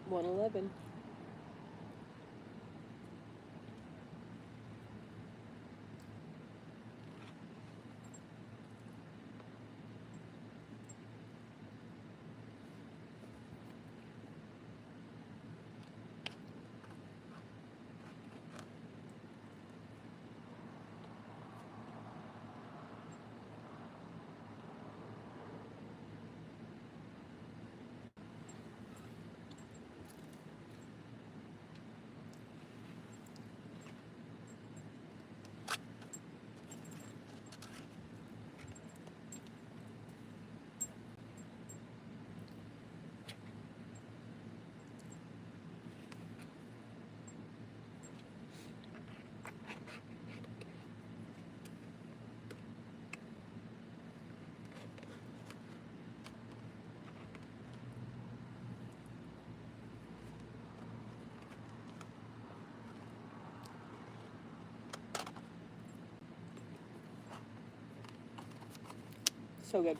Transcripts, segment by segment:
111. So good.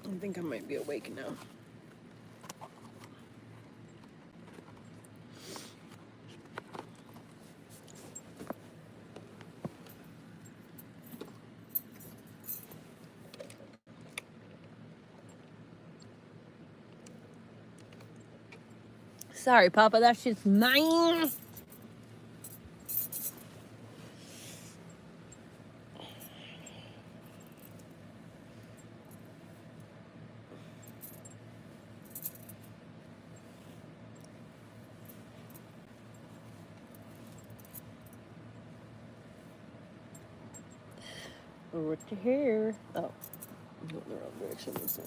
I think I might be awake now. Sorry, Papa, that shit's mine. Over to here. Oh, I'm going the wrong direction this time.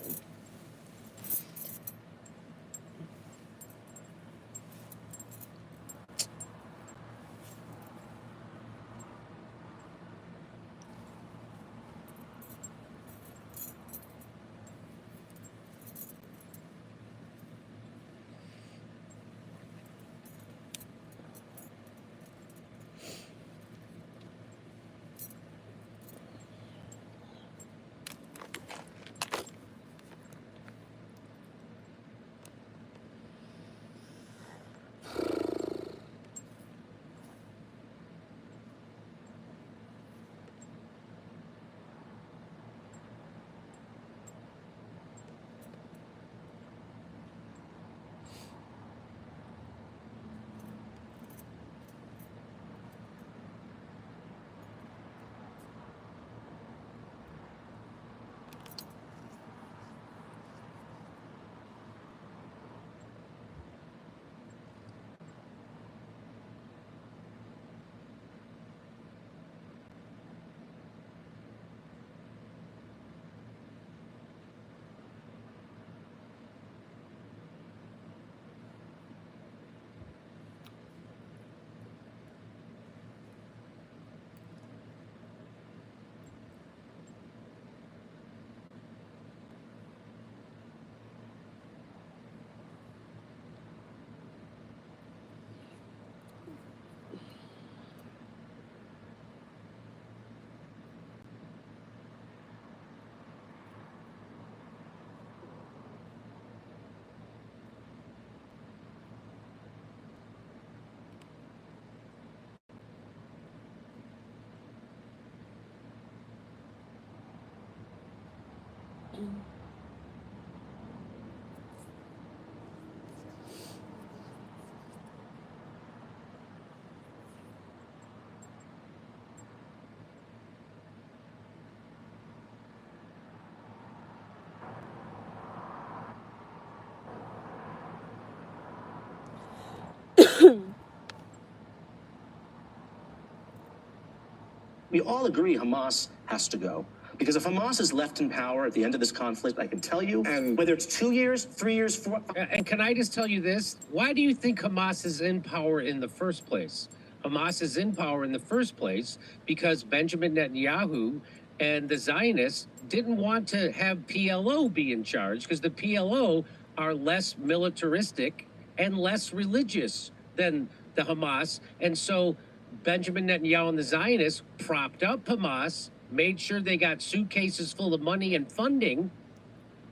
We all agree Hamas has to go. Because if Hamas is left in power at the end of this conflict, I can tell you, and whether it's 2 years, 3 years, 4... And can I just tell you this? Why do you think Hamas is in power in the first place? Hamas is in power in the first place because Benjamin Netanyahu and the Zionists didn't want to have PLO be in charge because the PLO are less militaristic and less religious than the Hamas. And so Benjamin Netanyahu and the Zionists propped up Hamas made sure they got suitcases full of money and funding,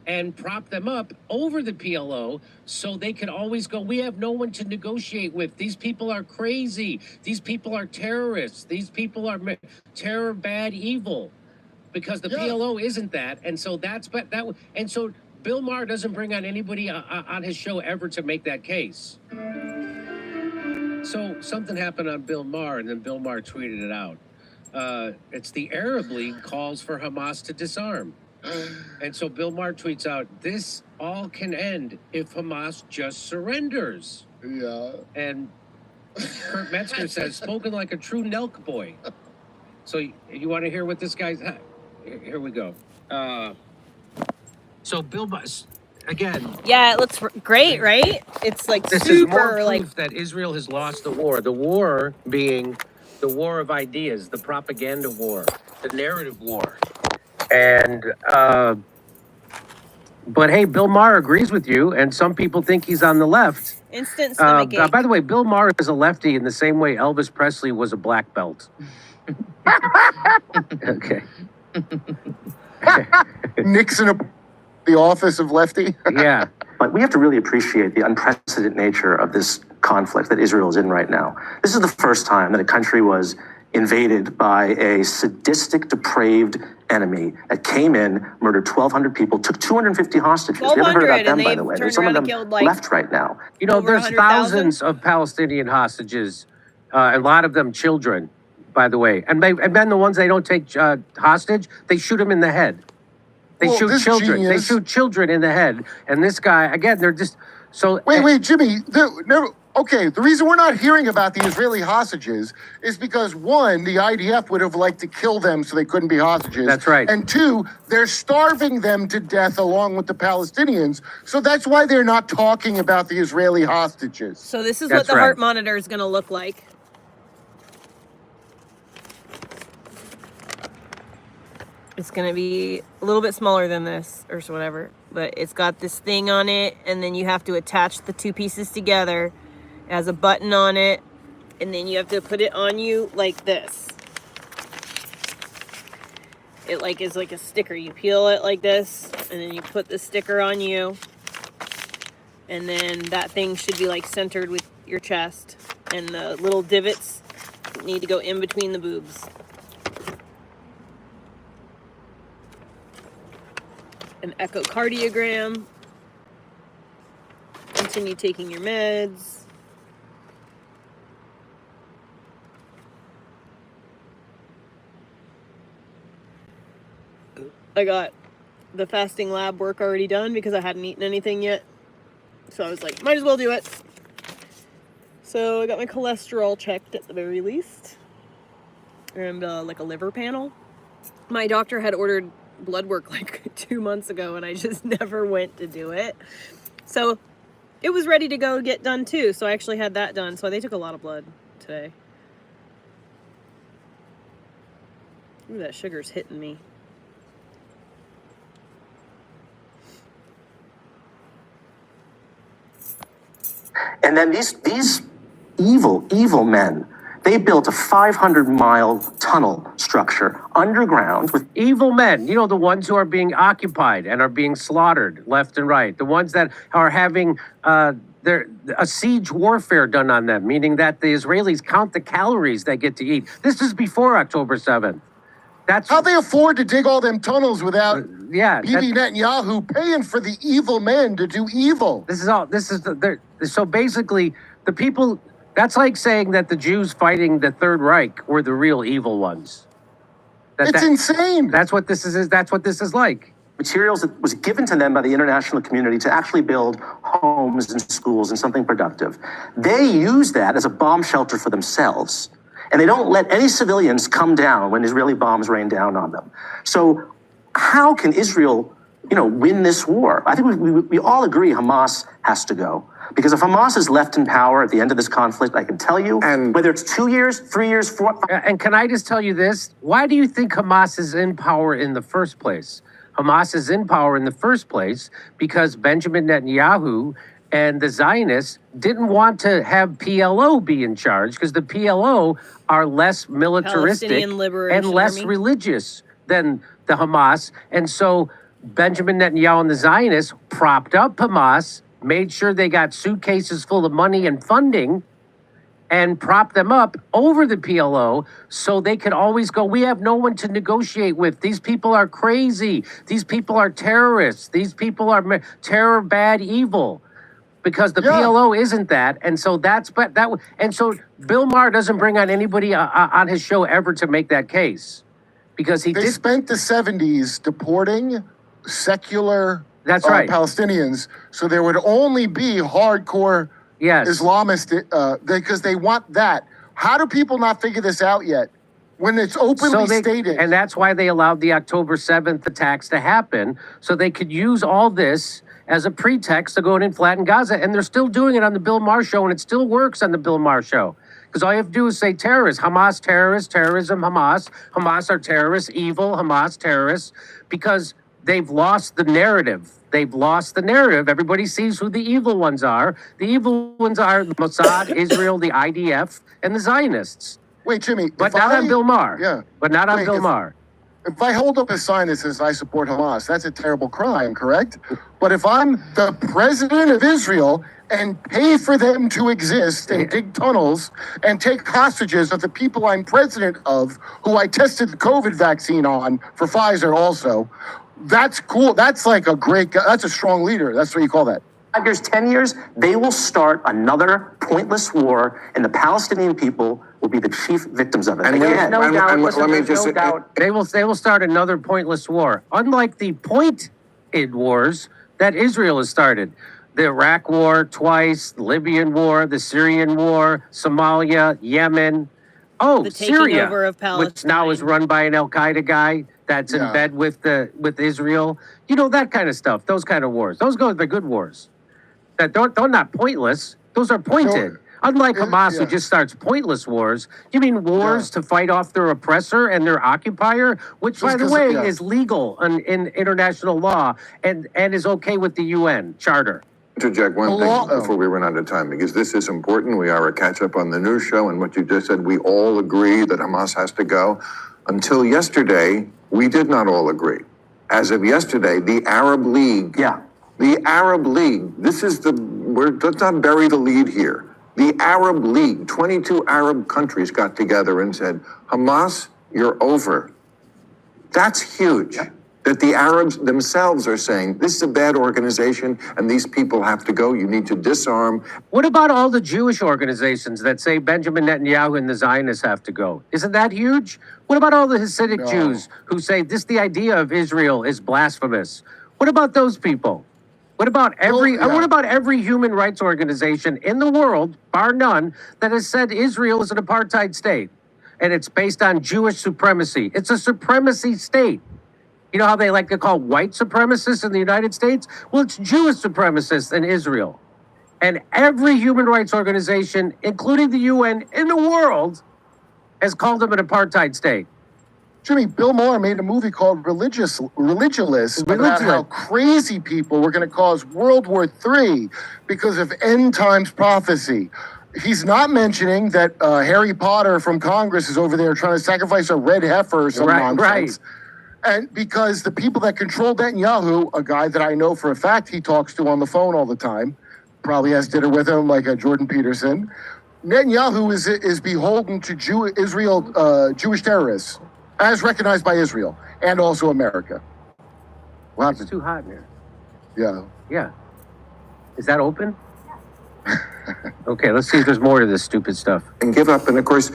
and propped them up over the PLO so they could always go, we have no one to negotiate with. These people are crazy. These people are terrorists. These people are terror, bad, evil. Because the PLO isn't that. And so and so Bill Maher doesn't bring on anybody on his show ever to make that case. So something happened on Bill Maher, and then Bill Maher tweeted it out. It's the Arab League calls for Hamas to disarm. And so Bill Maher tweets out, this all can end if Hamas just surrenders. Yeah. And Kurt Metzger says, spoken like a true Nelk boy. So you want to hear what this guy's... Here we go. So Bill Maher, again... Yeah, it looks great, right? It's like this super, is more proof like... that Israel has lost the war. The war being the war of ideas, the propaganda war, the narrative war. And, but hey, Bill Maher agrees with you, and some people think he's on the left. Instant stomach ache. By the way, Bill Maher is a lefty in the same way Elvis Presley was a black belt. Okay. Nixon, the office of lefty. Yeah. But we have to really appreciate the unprecedented nature of this conflict that Israel is in right now. This is the first time that a country was invaded by a sadistic, depraved enemy that came in, murdered 1,200 people, took 250 hostages. We haven't heard about them, by the way. There's some of them left right now. You know, there's thousands of Palestinian hostages, a lot of them children, by the way. And then the ones they don't take hostage, they shoot them in the head. They shoot children. They shoot children in the head. And this guy, again, they're just... So Wait, Jimmy. Okay, the reason we're not hearing about the Israeli hostages is because, one, the IDF would have liked to kill them so they couldn't be hostages. That's right. And two, they're starving them to death along with the Palestinians. So that's why they're not talking about the Israeli hostages. So this is what the heart monitor is going to look like. It's going to be a little bit smaller than this or whatever, but it's got this thing on it, and then you have to attach the two pieces together. It has a button on it, and then you have to put it on you like this. It is like a sticker. You peel it like this, and then you put the sticker on you, and then that thing should be like centered with your chest, and the little divots need to go in between the boobs. An echocardiogram. Continue taking your meds. I got the fasting lab work already done because I hadn't eaten anything yet. So I was like, might as well do it. So I got my cholesterol checked at the very least. And like a liver panel. My doctor had ordered blood work like 2 months ago, and I just never went to do it. So it was ready to go get done too. So I actually had that done. So they took a lot of blood today. Ooh, that sugar's hitting me. And then these evil men, they built a 500-mile tunnel structure underground with evil men, you know, the ones who are being occupied and are being slaughtered left and right, the ones that are having a siege warfare done on them, meaning that the Israelis count the calories they get to eat. This is before October 7th. That's how they afford to dig all them tunnels without Bibi Netanyahu paying for the evil men to do evil. So basically the people, that's like saying that the Jews fighting the Third Reich were the real evil ones. It's insane. That's what this is. That's what this is like. Materials that was given to them by the international community to actually build homes and schools and something productive. They use that as a bomb shelter for themselves. And they don't let any civilians come down when Israeli bombs rain down on them. So how can Israel, win this war? I think we all agree Hamas has to go. Because if Hamas is left in power at the end of this conflict, I can tell you, and whether it's 2 years, 3 years, 4... And can I just tell you this? Why do you think Hamas is in power in the first place? Hamas is in power in the first place because Benjamin Netanyahu and the Zionists didn't want to have PLO be in charge because the PLO are less militaristic and less religious. than the Hamas. And so Benjamin Netanyahu and the Zionists propped up Hamas, made sure they got suitcases full of money and funding, and propped them up over the PLO so they could always go, we have no one to negotiate with. These people are crazy. These people are terrorists. These people are terror, bad, evil. Because the PLO isn't that. And so and so Bill Maher doesn't bring on anybody on his show ever to make that case. Because they spent the 70s deporting secular Palestinians, so there would only be hardcore Islamist because they want that. How do people not figure this out yet? When it's openly stated. And that's why they allowed the October 7th attacks to happen, so they could use all this as a pretext to go in and flatten Gaza. And they're still doing it on the Bill Maher show, and it still works on the Bill Maher show. Because all you have to do is say terrorists, Hamas terrorists, terrorism, Hamas are terrorists, evil, Hamas terrorists, because they've lost the narrative. They've lost the narrative. Everybody sees who the evil ones are. The evil ones are Mossad, Israel, the IDF, and the Zionists. Wait, Jimmy. But not on Bill Maher. Yeah. But not on Bill Maher. If I hold up a sign that says I support Hamas, that's a terrible crime, correct? But if I'm the president of Israel and pay for them to exist and dig tunnels and take hostages of the people I'm president of, who I tested the COVID vaccine on for Pfizer also, that's cool. That's like that's a strong leader. That's what you call that. 5 years, 10 years, they will start another pointless war, and the Palestinian people will be the chief victims of it. And there's no doubt. They will start another pointless war, unlike the pointed wars that Israel has started. The Iraq War twice, the Libyan War, the Syrian War, Somalia, Yemen. Oh, the taking Syria, over of Palestine, which now is run by an Al Qaeda guy that's in bed with Israel. You know, that kind of stuff. Those kind of wars. Those are the good wars. That they're not pointless. Those are pointed. Unlike Hamas, who just starts pointless wars. You mean wars to fight off their oppressor and their occupier, which, by the way, is legal in international law and is okay with the UN Charter. Interject one thing before we run out of time, because this is important. We are a catch-up on the news show, and what you just said, we all agree that Hamas has to go. Until yesterday, we did not all agree. As of yesterday, the Arab League. The Arab League. Let's not bury the lead here. The Arab League, 22 Arab countries got together and said, Hamas, you're over. That's huge. That the Arabs themselves are saying, this is a bad organization and these people have to go. You need to disarm. What about all the Jewish organizations that say Benjamin Netanyahu and the Zionists have to go? Isn't that huge? What about all the Hasidic Jews who say the idea of Israel is blasphemous? What about those people? What about every human rights organization in the world, bar none, that has said Israel is an apartheid state and it's based on Jewish supremacy? It's a supremacy state. You know how they like to call white supremacists in the United States? Well, it's Jewish supremacists in Israel. And every human rights organization, including the UN in the world, has called them an apartheid state. Jimmy, Bill Maher made a movie called Religious about how crazy people were going to cause World War III because of end times prophecy. He's not mentioning that Harry Potter from Congress is over there trying to sacrifice a red heifer or some nonsense. And because the people that control Netanyahu, a guy that I know for a fact he talks to on the phone all the time, probably has dinner with him like a Jordan Peterson, Netanyahu is beholden to Jewish terrorists, as recognized by Israel and also America. Wow, it's too hot in here. Yeah. Is that open? Okay, let's see if there's more to this stupid stuff. And give up. And of course,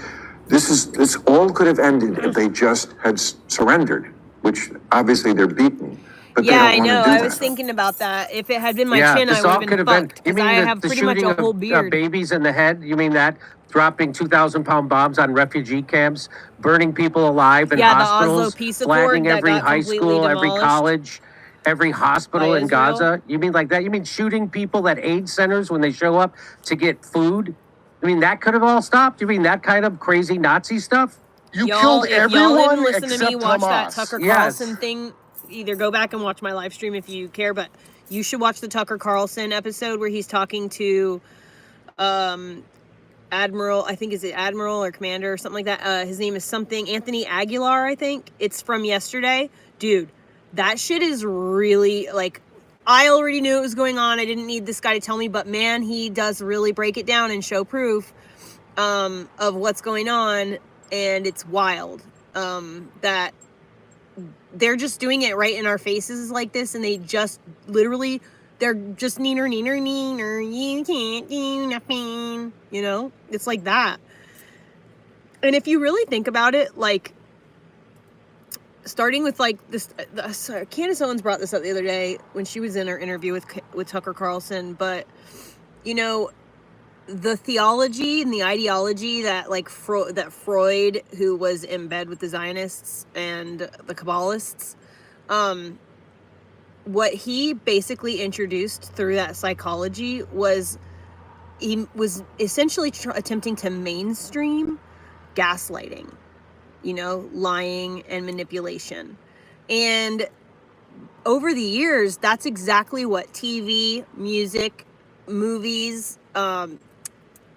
this all could have ended if they just had surrendered, which obviously they're beaten. But I know. I was thinking about that. If it had been my chin, I would have been fucked. Because I have pretty much a whole beard. Babies in the head? You mean that? Dropping 2,000-pound bombs on refugee camps, burning people alive in hospitals, the Oslo Peace Accord flattening every high school, every college, every hospital in Gaza? You mean like that? You mean shooting people at aid centers when they show up to get food? I mean, that could have all stopped? You mean that kind of crazy Nazi stuff? You killed everyone y'all didn't listen except to me watch Hamas. that Tucker Carlson thing, either go back and watch my live stream if you care, but you should watch the Tucker Carlson episode where he's talking to Admiral, I think, is it Admiral or Commander or something like that? His name is something, Anthony Aguilar, I think. It's from yesterday. Dude, that shit is really, like, I already knew it was going on. I didn't need this guy to tell me, but man, he does really break it down and show proof of what's going on, and it's wild that they're just doing it right in our faces like this, and they just literally, they're just neener, you can't do nothing, you know? It's like that. And if you really think about it, like, starting with, like, this, Candace Owens brought this up the other day when she was in her interview with Tucker Carlson, but, you know, the theology and the ideology that, like, that Freud, who was in bed with the Zionists and the Kabbalists, what he basically introduced through that psychology was, he was essentially attempting to mainstream gaslighting, you know, lying and manipulation. And over the years, that's exactly what TV, music, movies,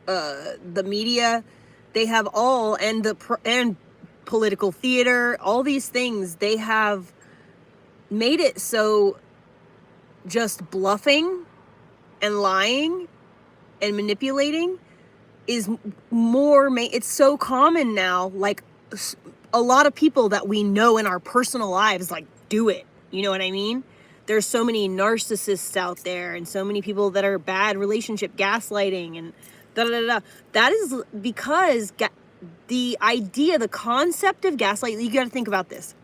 the media, they have all, and political theater, all these things, they have made it so just bluffing and lying and manipulating is more, it's so common now. Like, a lot of people that we know in our personal lives, like, do it. You know what I mean? There's so many narcissists out there, and so many people that are bad relationship gaslighting and da-da-da-da. That is because the idea, the concept of gaslighting, you got to think about this.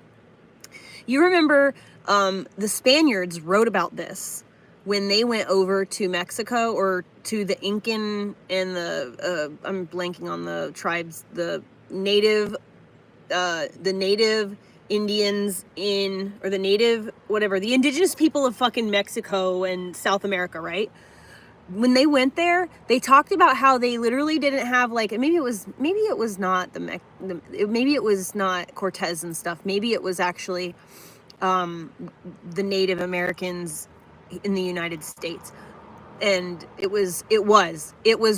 You remember the Spaniards wrote about this when they went over to Mexico, or to the Incan and the, I'm blanking on the tribes, the native Indians or the native, whatever, the indigenous people of fucking Mexico and South America, right? When they went there, they talked about how they literally didn't have, like, maybe it was not maybe it was not Cortez and stuff. Maybe it was actually the Native Americans in the United States. And it was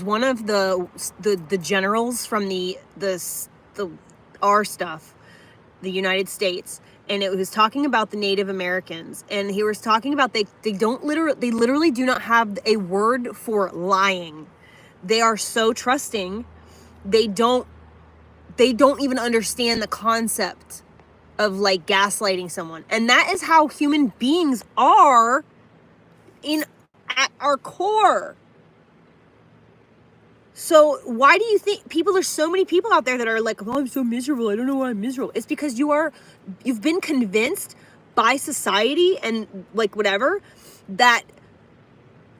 one of the generals from our stuff, the United States, and it was talking about the Native Americans, and he was talking about they literally do not have a word for lying. They are so trusting. They don't even understand the concept of, like, gaslighting someone. And that is how human beings are at our core. So why do you think there's so many people out there that are like, oh, I'm so miserable, I don't know why I'm miserable? It's because you've been convinced by society and, like, whatever, that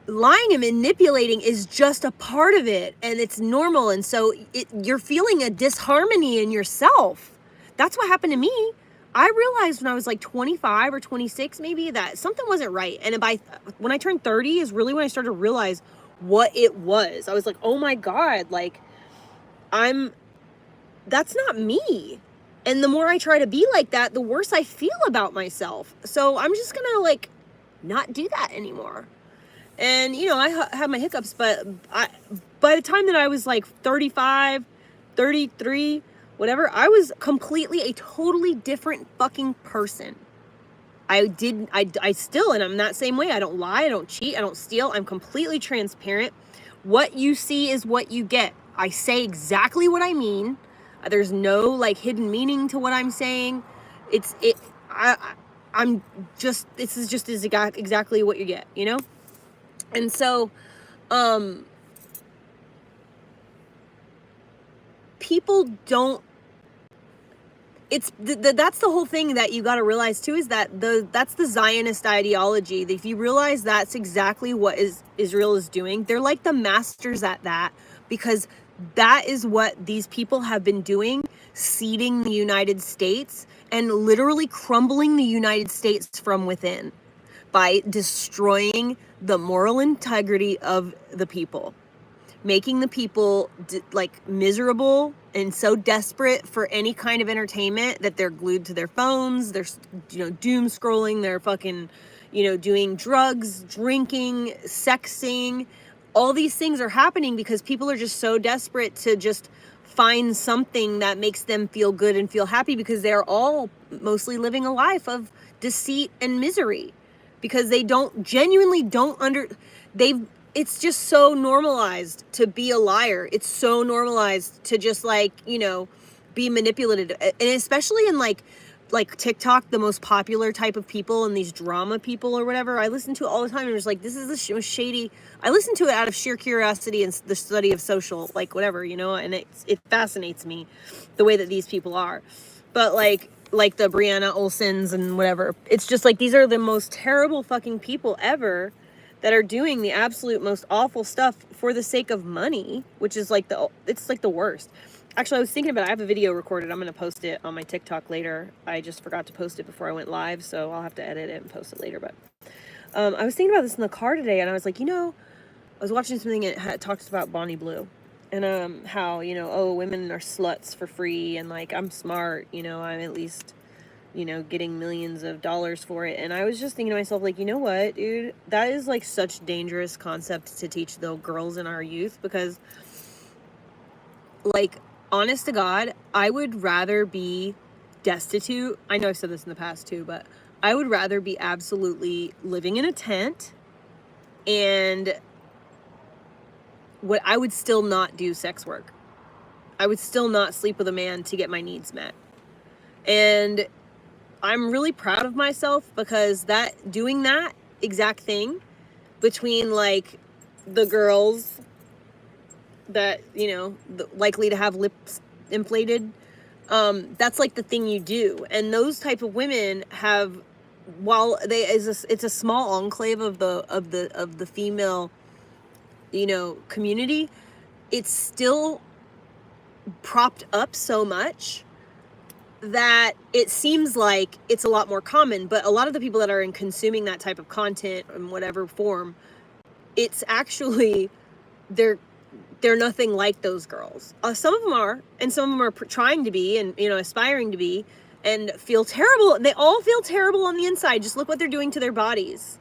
lying and manipulating is just a part of it, and it's normal, and so you're feeling a disharmony in yourself. That's what happened to me. I realized when I was like 25 or 26 maybe that something wasn't right, and when I turned 30 is really when I started to realize what it was. I was like, oh my God, like, that's not me. And the more I try to be like that, the worse I feel about myself. So I'm just gonna, like, not do that anymore. And, you know, I have my hiccups, but by the time that I was like 35, 33, whatever, I was completely a totally different fucking person. I still, and I'm that same way. I don't lie, I don't cheat, I don't steal. I'm completely transparent. What you see is what you get. I say exactly what I mean. There's no, like, hidden meaning to what I'm saying. This is just exactly what you get, you know? And so, people don't, that's the whole thing that you got to realize too, is that that's the Zionist ideology. If you realize that's exactly what Israel is doing, they're like the masters at that, because that is what these people have been doing, seeding the United States and literally crumbling the United States from within by destroying the moral integrity of the people, making the people like miserable and so desperate for any kind of entertainment that they're glued to their phones. They're, you know, doom scrolling. They're fucking, you know, doing drugs, drinking, sexing, all these things are happening because people are just so desperate to just find something that makes them feel good and feel happy, because they're all mostly living a life of deceit and misery, because they genuinely don't it's just so normalized to be a liar. It's so normalized to just like, you know, be manipulated. And especially in like TikTok, the most popular type of people and these drama people or whatever, I listen to it all the time and just like, this is the most shady. I listen to it out of sheer curiosity and the study of social, like whatever, you know, and it fascinates me the way that these people are. But like the Brianna Olsens and whatever, it's just like, these are the most terrible fucking people ever that are doing the absolute most awful stuff for the sake of money, which is like it's like the worst. Actually, I was thinking about it. I have a video recorded. I'm going to post it on my TikTok later. I just forgot to post it before I went live, so I'll have to edit it and post it later. But I was thinking about this in the car today, and I was like, you know, I was watching something that talks about Bonnie Blue, and how, you know, oh, women are sluts for free, and like, I'm smart, you know, I'm at least, you know, getting millions of dollars for it. And I was just thinking to myself, like, you know what, dude, that is like such dangerous concept to teach the girls in our youth, because like, honest to God, I would rather be destitute. I know I've said this in the past too, but I would rather be absolutely living in a tent, and what I would still not do sex work. I would still not sleep with a man to get my needs met. And I'm really proud of myself, because doing that exact thing between like the girls that, you know, likely to have lips inflated, that's like the thing you do. And those type of women have, while it's a small enclave of the female, you know, community, it's still propped up so much that it seems like it's a lot more common. But a lot of the people that are consuming that type of content in whatever form, it's actually, they're nothing like those girls. Some of them are, and some of them are trying to be, and, you know, aspiring to be, and feel terrible. They all feel terrible on the inside. Just look what they're doing to their bodies.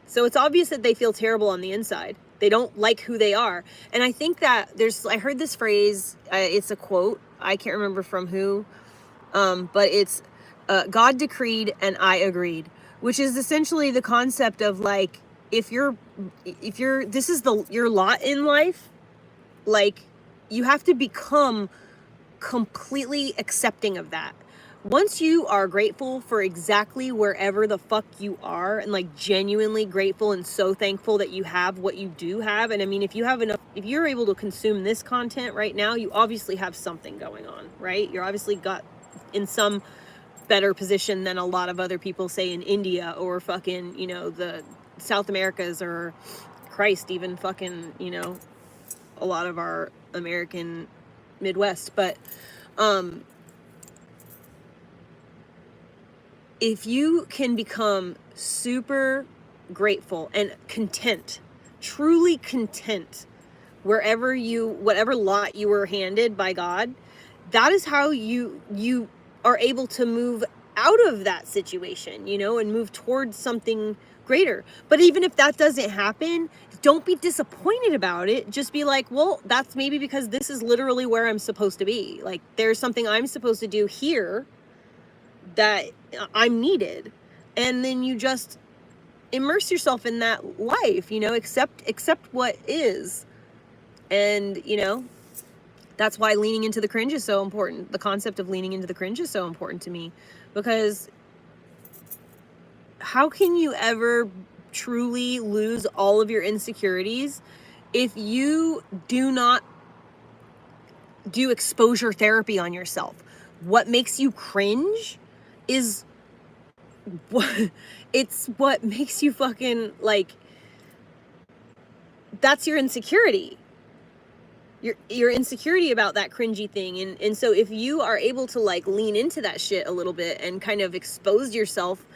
So it's obvious that they feel terrible on the inside. They don't like who they are. And I think that I heard this phrase, it's a quote, I can't remember from who, but it's, God decreed and I agreed, which is essentially the concept of like, if this is your lot in life, like, you have to become completely accepting of that. Once you are grateful for exactly wherever the fuck you are, and like genuinely grateful and so thankful that you have what you do have. And I mean, if you're able to consume this content right now, you obviously have something going on, right? You're obviously got in some better position than a lot of other people, say in India or fucking, you know, the South Americas, or Christ, even fucking, you know, a lot of our American Midwest. But if you can become super grateful and content, truly content, whatever lot you were handed by God, that is how you are able to move out of that situation, you know, and move towards something greater. But even if that doesn't happen, don't be disappointed about it. Just be like, well, that's maybe because this is literally where I'm supposed to be. Like, there's something I'm supposed to do here that I'm needed. And then you just immerse yourself in that life, you know, accept what is. And, you know, that's why leaning into the cringe is so important. The concept of leaning into the cringe is so important to me, because how can you ever truly lose all of your insecurities if you do not do exposure therapy on yourself? What makes you cringe is what makes you fucking, like, that's your insecurity. Your insecurity about that cringy thing. And so if you are able to like lean into that shit a little bit and kind of expose yourself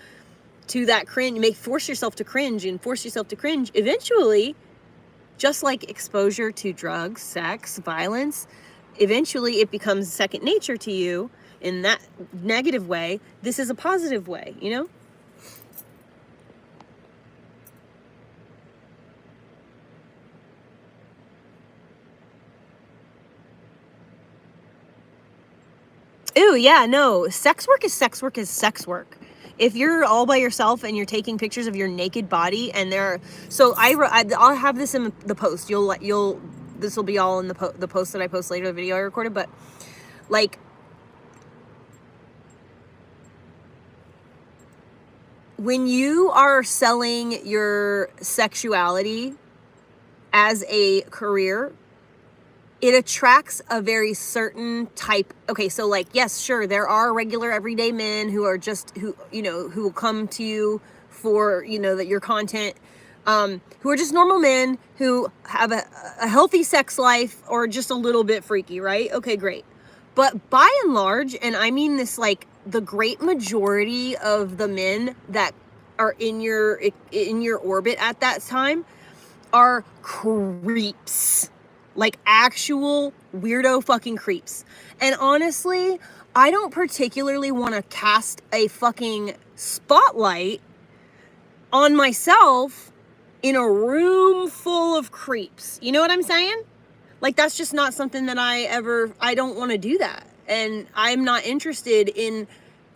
to that cringe, force yourself to cringe, eventually, just like exposure to drugs, sex, violence, eventually it becomes second nature to you. In that negative way, this is a positive way, you know? Ooh, yeah, no. Sex work is sex work is sex work. If you're all by yourself and you're taking pictures of your naked body and so I'll have this in the post. This will be all in the post that I post later, the video I recorded, but like, when you are selling your sexuality as a career, it attracts a very certain type. Okay, so like, yes, sure, there are regular everyday men who are who will come to you for, that your content, who are just normal men who have a healthy sex life or just a little bit freaky, right? Okay, great. But by and large, and I mean this, like, the great majority of the men that are in your orbit at that time are creeps. Like, actual weirdo fucking creeps. And honestly, I don't particularly want to cast a fucking spotlight on myself in a room full of creeps. You know what I'm saying? Like, that's just not something that I don't want to do that. And I'm not interested in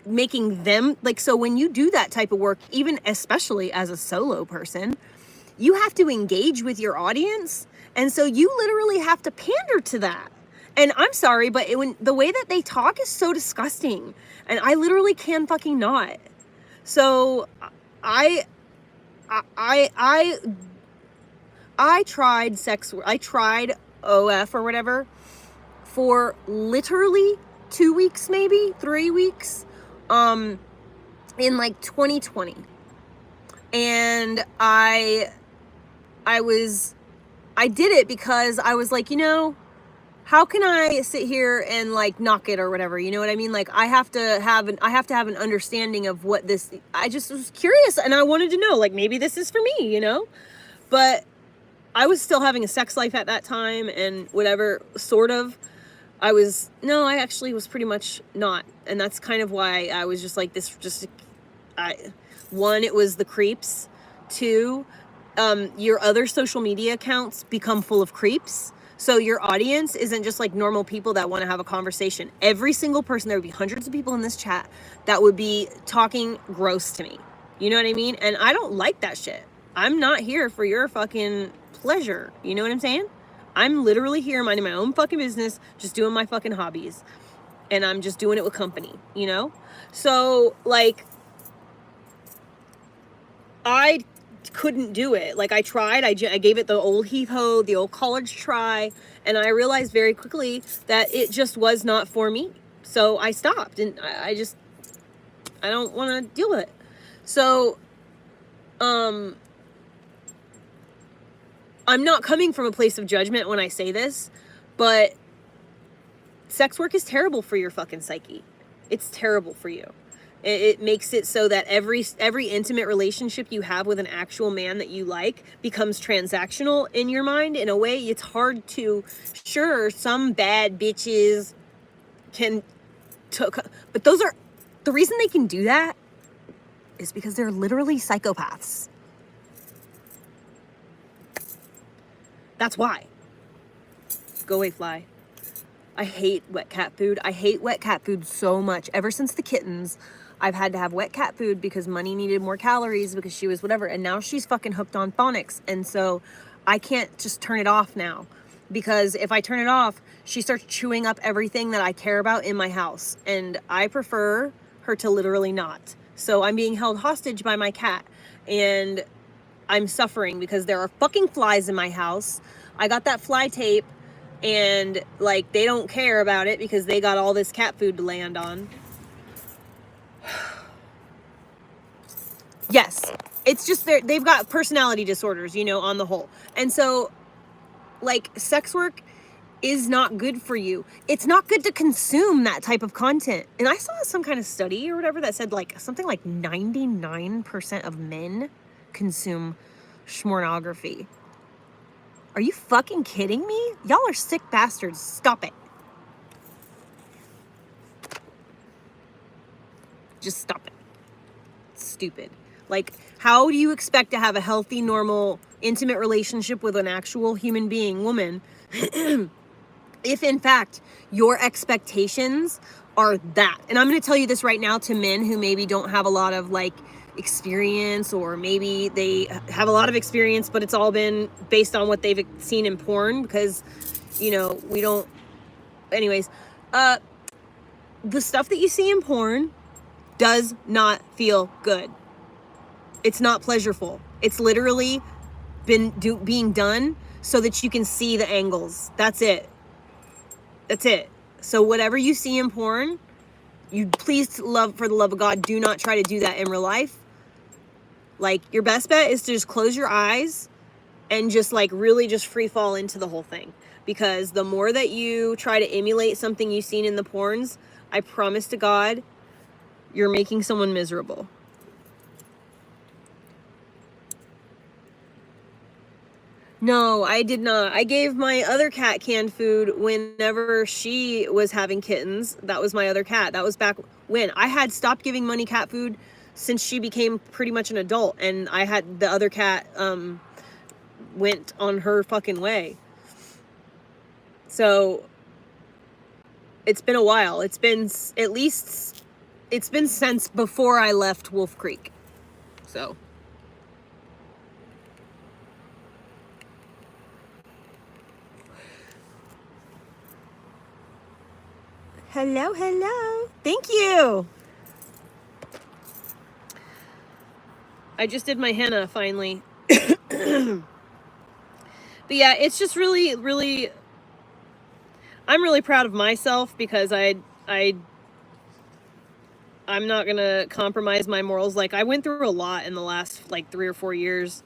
making them, like, so when you do that type of work, even especially as a solo person, you have to engage with your audience. And so you literally have to pander to that. And I'm sorry, but when the way that they talk is so disgusting. And I literally can fucking not. So I tried I tried OF or whatever for literally 2 weeks, maybe 3 weeks, in like 2020. And I did it because I was like, how can I sit here and like knock it or whatever? You know what I mean? Like, I have to have an understanding of what this, I just was curious and I wanted to know, like, maybe this is for me, but I was still having a sex life at that time and whatever, sort of. I actually was pretty much not. And that's kind of why I was just like this, one, it was the creeps. Two, your other social media accounts become full of creeps. So your audience isn't just like normal people that want to have a conversation. Every single person, there would be hundreds of people in this chat that would be talking gross to me. You know what I mean? And I don't like that shit. I'm not here for your fucking pleasure. You know what I'm saying? I'm literally here minding my own fucking business, just doing my fucking hobbies. And I'm just doing it with company, So, like, I couldn't do it. Like, I tried, I gave it the old heave-ho, the old college try, and I realized very quickly that it just was not for me. So I stopped, and I don't want to deal with it. So, I'm not coming from a place of judgment when I say this, but sex work is terrible for your fucking psyche. It's terrible for you. It makes it so that every intimate relationship you have with an actual man that you like becomes transactional in your mind. In a way, it's hard to, sure, some bad bitches but the reason they can do that is because they're literally psychopaths. That's why. Go away, fly. I hate wet cat food. I hate wet cat food so much. Ever since the kittens, I've had to have wet cat food because Money needed more calories because she was whatever. And now she's fucking hooked on phonics. And so I can't just turn it off now. Because if I turn it off, she starts chewing up everything that I care about in my house. And I prefer her to literally not. So I'm being held hostage by my cat. And I'm suffering because there are fucking flies in my house. I got that fly tape. And, like, they don't care about it because they got all this cat food to land on. Yes, it's just they've got personality disorders, on the whole. And so, like, sex work is not good for you. It's not good to consume that type of content. And I saw some kind of study or whatever that said, like, something like 99% of men consume schmornography. Are you fucking kidding me? Y'all are sick bastards. Stop it. Just stop it. It's stupid. Like, how do you expect to have a healthy, normal, intimate relationship with an actual human being, woman, If in fact your expectations are that, and I'm going to tell you this right now to men who maybe don't have a lot of like experience, or maybe they have a lot of experience, but it's all been based on what they've seen in porn, because, you know, we don't, anyways, the stuff that you see in porn does not feel good. It's not pleasurable. It's literally being done so that you can see the angles. That's it. That's it. So whatever you see in porn, you please, for the love of God, do not try to do that in real life. Like, your best bet is to just close your eyes and just like really just free fall into the whole thing. Because the more that you try to emulate something you've seen in the porns, I promise to God, you're making someone miserable. No, I did not. I gave my other cat canned food whenever she was having kittens. That was my other cat. That was back when I had stopped giving Money cat food since she became pretty much an adult, and I had the other cat went on her fucking way. So it's been a while. It's been at least, it's been since before I left Wolf Creek. So hello, hello. Thank you. I just did my henna finally. But yeah, it's just really, really, I'm really proud of myself, because I'm not gonna compromise my morals. Like, I went through a lot in the last like 3 or 4 years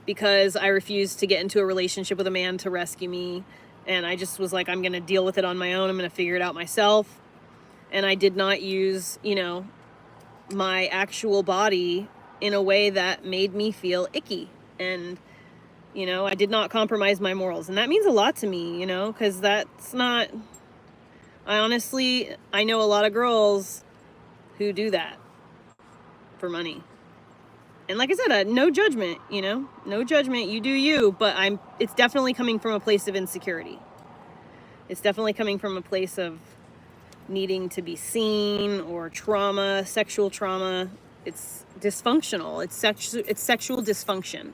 because I refused to get into a relationship with a man to rescue me. And I just was like, I'm gonna deal with it on my own. I'm gonna figure it out myself. And I did not use, you know, my actual body in a way that made me feel icky. And, you know, I did not compromise my morals. And that means a lot to me, you know, because that's not, I honestly, I know a lot of girls who do that for money. And like I said, no judgment, you know, no judgment. You do you, but it's definitely coming from a place of insecurity. It's definitely coming from a place of needing to be seen, or trauma, sexual trauma. It's dysfunctional. It's sexual dysfunction.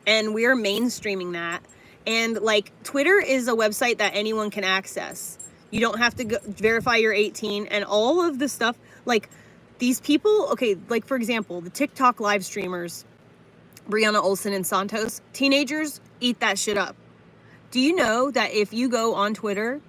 And we're mainstreaming that. And like, Twitter is a website that anyone can access. You don't have to verify you're 18, and all of the stuff, like these people, okay, like for example, the TikTok live streamers, Brianna Olsen and Santos, teenagers eat that shit up. Do you know that if you go on Twitter,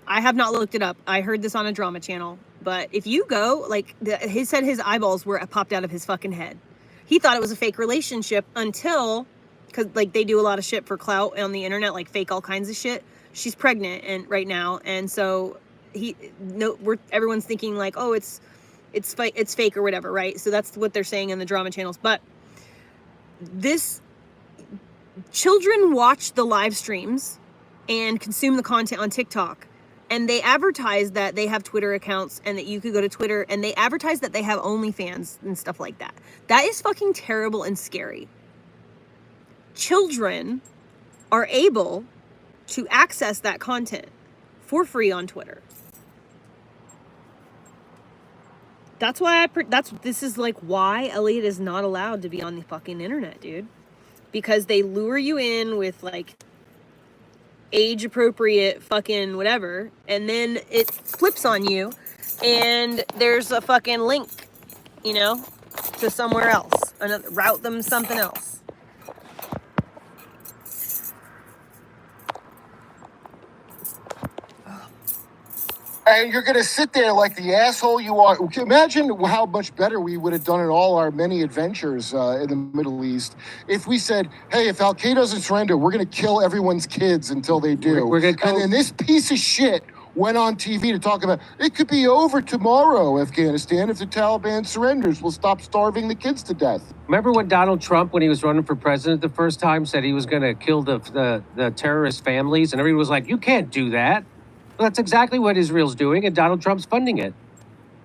I have not looked it up, I heard this on a drama channel, but if you go, like, he said his eyeballs were popped out of his fucking head. He thought it was a fake relationship until, because like they do a lot of shit for clout on the internet, like fake all kinds of shit. She's pregnant and right now, and so everyone's thinking like, oh, it's fake or whatever, right? So that's what they're saying in the drama channels. But children watch the live streams and consume the content on TikTok, and they advertise that they have Twitter accounts and that you could go to Twitter, and they advertise that they have OnlyFans and stuff like that. That is fucking terrible and scary. Children are able to access that content for free on Twitter. That's why this is like why Elliot is not allowed to be on the fucking internet, dude. Because they lure you in with like age appropriate fucking whatever, and then it flips on you and there's a fucking link, you know, to somewhere else, route them something else. And you're going to sit there like the asshole you are. Imagine how much better we would have done in all our many adventures in the Middle East if we said, hey, if Al-Qaeda doesn't surrender, we're going to kill everyone's kids until they do. We're gonna and then this piece of shit went on TV to talk about, it could be over tomorrow, Afghanistan, if the Taliban surrenders. We'll stop starving the kids to death. Remember when Donald Trump, when he was running for president the first time, said he was going to kill the terrorist families? And everyone was like, you can't do that. Well, that's exactly what Israel's doing, and Donald Trump's funding it.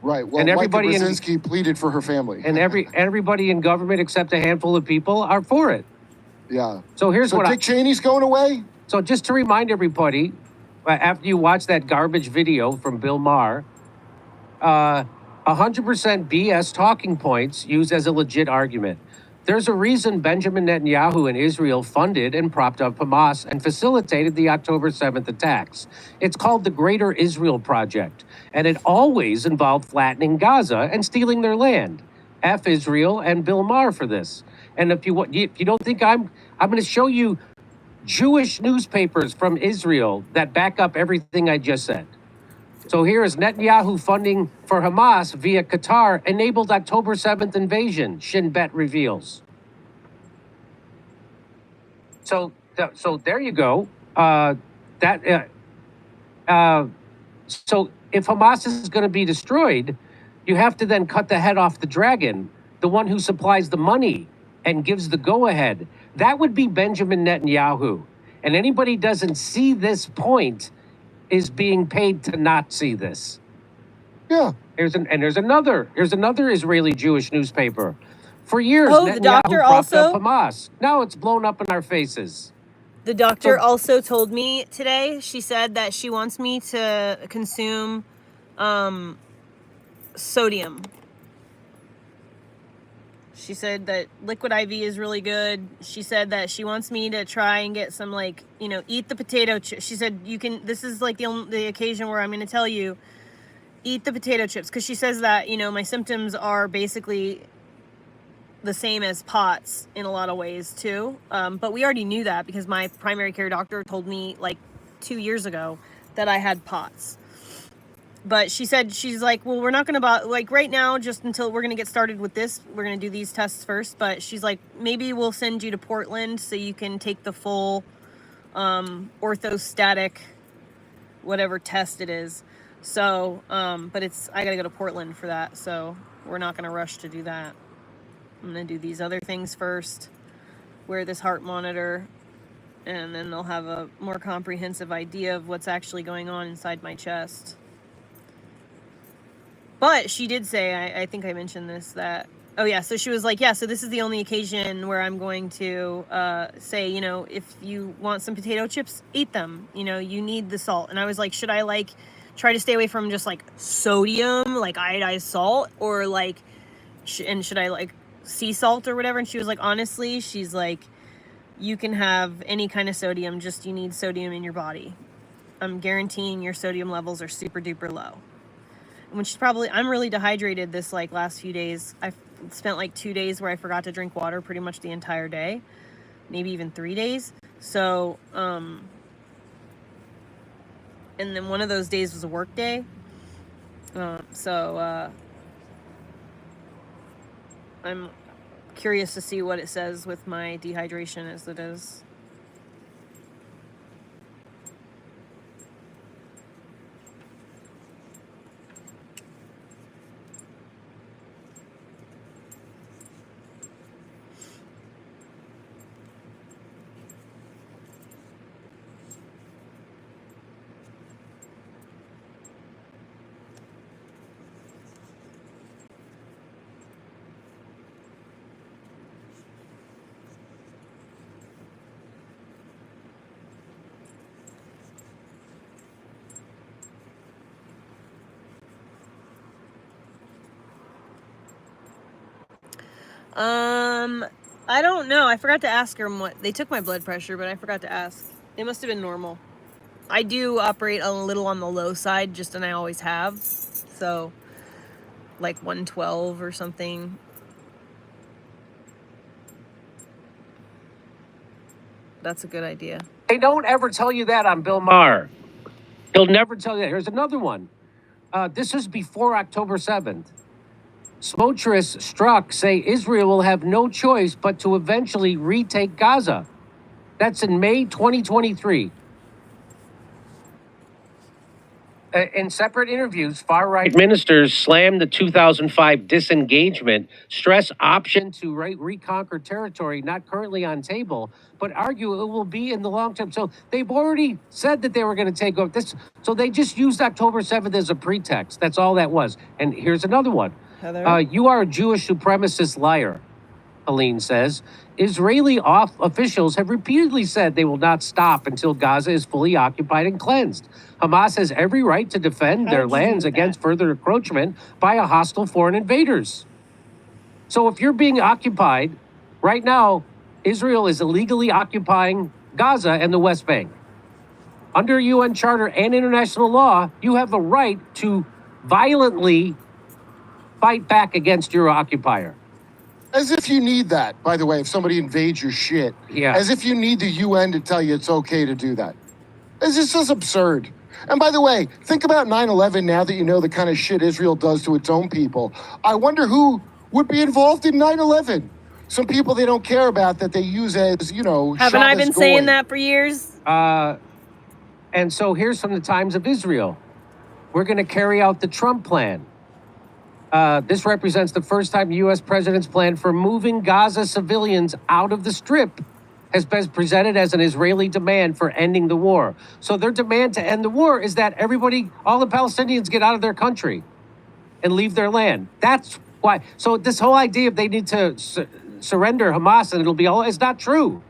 Right. Well, and everybody Monica Brzezinski pleaded for her family. And everybody in government, except a handful of people, are for it. Yeah. So Dick Cheney's going away? So just to remind everybody, after you watch that garbage video from Bill Maher, 100% BS talking points used as a legit argument. There's a reason Benjamin Netanyahu and Israel funded and propped up Hamas and facilitated the October 7th attacks. It's called the Greater Israel Project, and it always involved flattening Gaza and stealing their land. F Israel and Bill Maher for this. And if you don't think I'm going to show you Jewish newspapers from Israel that back up everything I just said. So here is Netanyahu funding for Hamas via Qatar enabled October 7th invasion, Shin Bet reveals. So there you go. So if Hamas is going to be destroyed, you have to then cut the head off the dragon, the one who supplies the money and gives the go-ahead. That would be Benjamin Netanyahu. And anybody doesn't see this point is being paid to not see this. Yeah. There's another Israeli Jewish newspaper. For years, Oh, Netanyahu the doctor propped up also? Hamas. Now it's blown up in our faces. The doctor also told me today, she said that she wants me to consume sodium. She said that liquid IV is really good. She said that she wants me to try and get some, like, eat the potato chips. She said, this is like the occasion where I'm going to tell you, eat the potato chips. Because she says that, my symptoms are basically the same as POTS in a lot of ways too. But we already knew that because my primary care doctor told me like 2 years ago that I had POTS. But she said, she's like, well, we're not going to, like right now, just until we're going to get started with this, we're going to do these tests first. But she's like, maybe we'll send you to Portland so you can take the full orthostatic, whatever test it is. So, but I got to go to Portland for that. So we're not going to rush to do that. I'm going to do these other things first, wear this heart monitor, and then they'll have a more comprehensive idea of what's actually going on inside my chest. But she did say, I think I mentioned this, that, oh yeah, so she was like, yeah, so this is the only occasion where I'm going to say, if you want some potato chips, eat them. You need the salt. And I was like, should I like try to stay away from just like sodium, like iodized salt, or like, should I like sea salt or whatever? And she was like, honestly, she's like, you can have any kind of sodium, just you need sodium in your body. I'm guaranteeing your sodium levels are super duper low. Which I'm really dehydrated this like last few days. I've spent like 2 days where I forgot to drink water pretty much the entire day, maybe even 3 days. So, and then one of those days was a work day. I'm curious to see what it says with my dehydration as it is. I don't know. I forgot to ask her what they took my blood pressure, but I forgot to ask. It must have been normal. I do operate a little on the low side, and I always have. So, like 112 or something. That's a good idea. They don't ever tell you that on Bill Maher. He'll never tell you that. Here's another one. This is before October 7th. Smotress Strzok say Israel will have no choice but to eventually retake Gaza. That's in May 2023. In separate interviews, far-right ministers slammed the 2005 disengagement, stress option to reconquer territory not currently on table, but argue it will be in the long term. So they've already said that they were going to take over this. So they just used October 7th as a pretext. That's all that was. And here's another one. You are a Jewish supremacist liar. Helene says, Israeli officials have repeatedly said they will not stop until Gaza is fully occupied and cleansed. Hamas has every right to defend their lands against further encroachment by a hostile foreign invaders. So if you're being occupied, right now, Israel is illegally occupying Gaza and the West Bank. Under UN Charter and international law, you have the right to violently fight back against your occupier. As if you need that, by the way, if somebody invades your shit. Yeah. As if you need the UN to tell you it's okay to do that. This is just absurd. And by the way, think about 9/11 now that you know the kind of shit Israel does to its own people. I wonder who would be involved in 9/11. Some people they don't care about that they use as, you know, Haven't I been Shabbos saying goy. that for years? And so here's from the Times of Israel. We're going to carry out the Trump plan. This represents the first time the U.S. president's plan for moving Gaza civilians out of the Strip has been presented as an Israeli demand for ending the war. So their demand to end the war is that everybody, all the Palestinians get out of their country and leave their land. That's why. So this whole idea of they need to surrender Hamas and it'll be all, it's not true.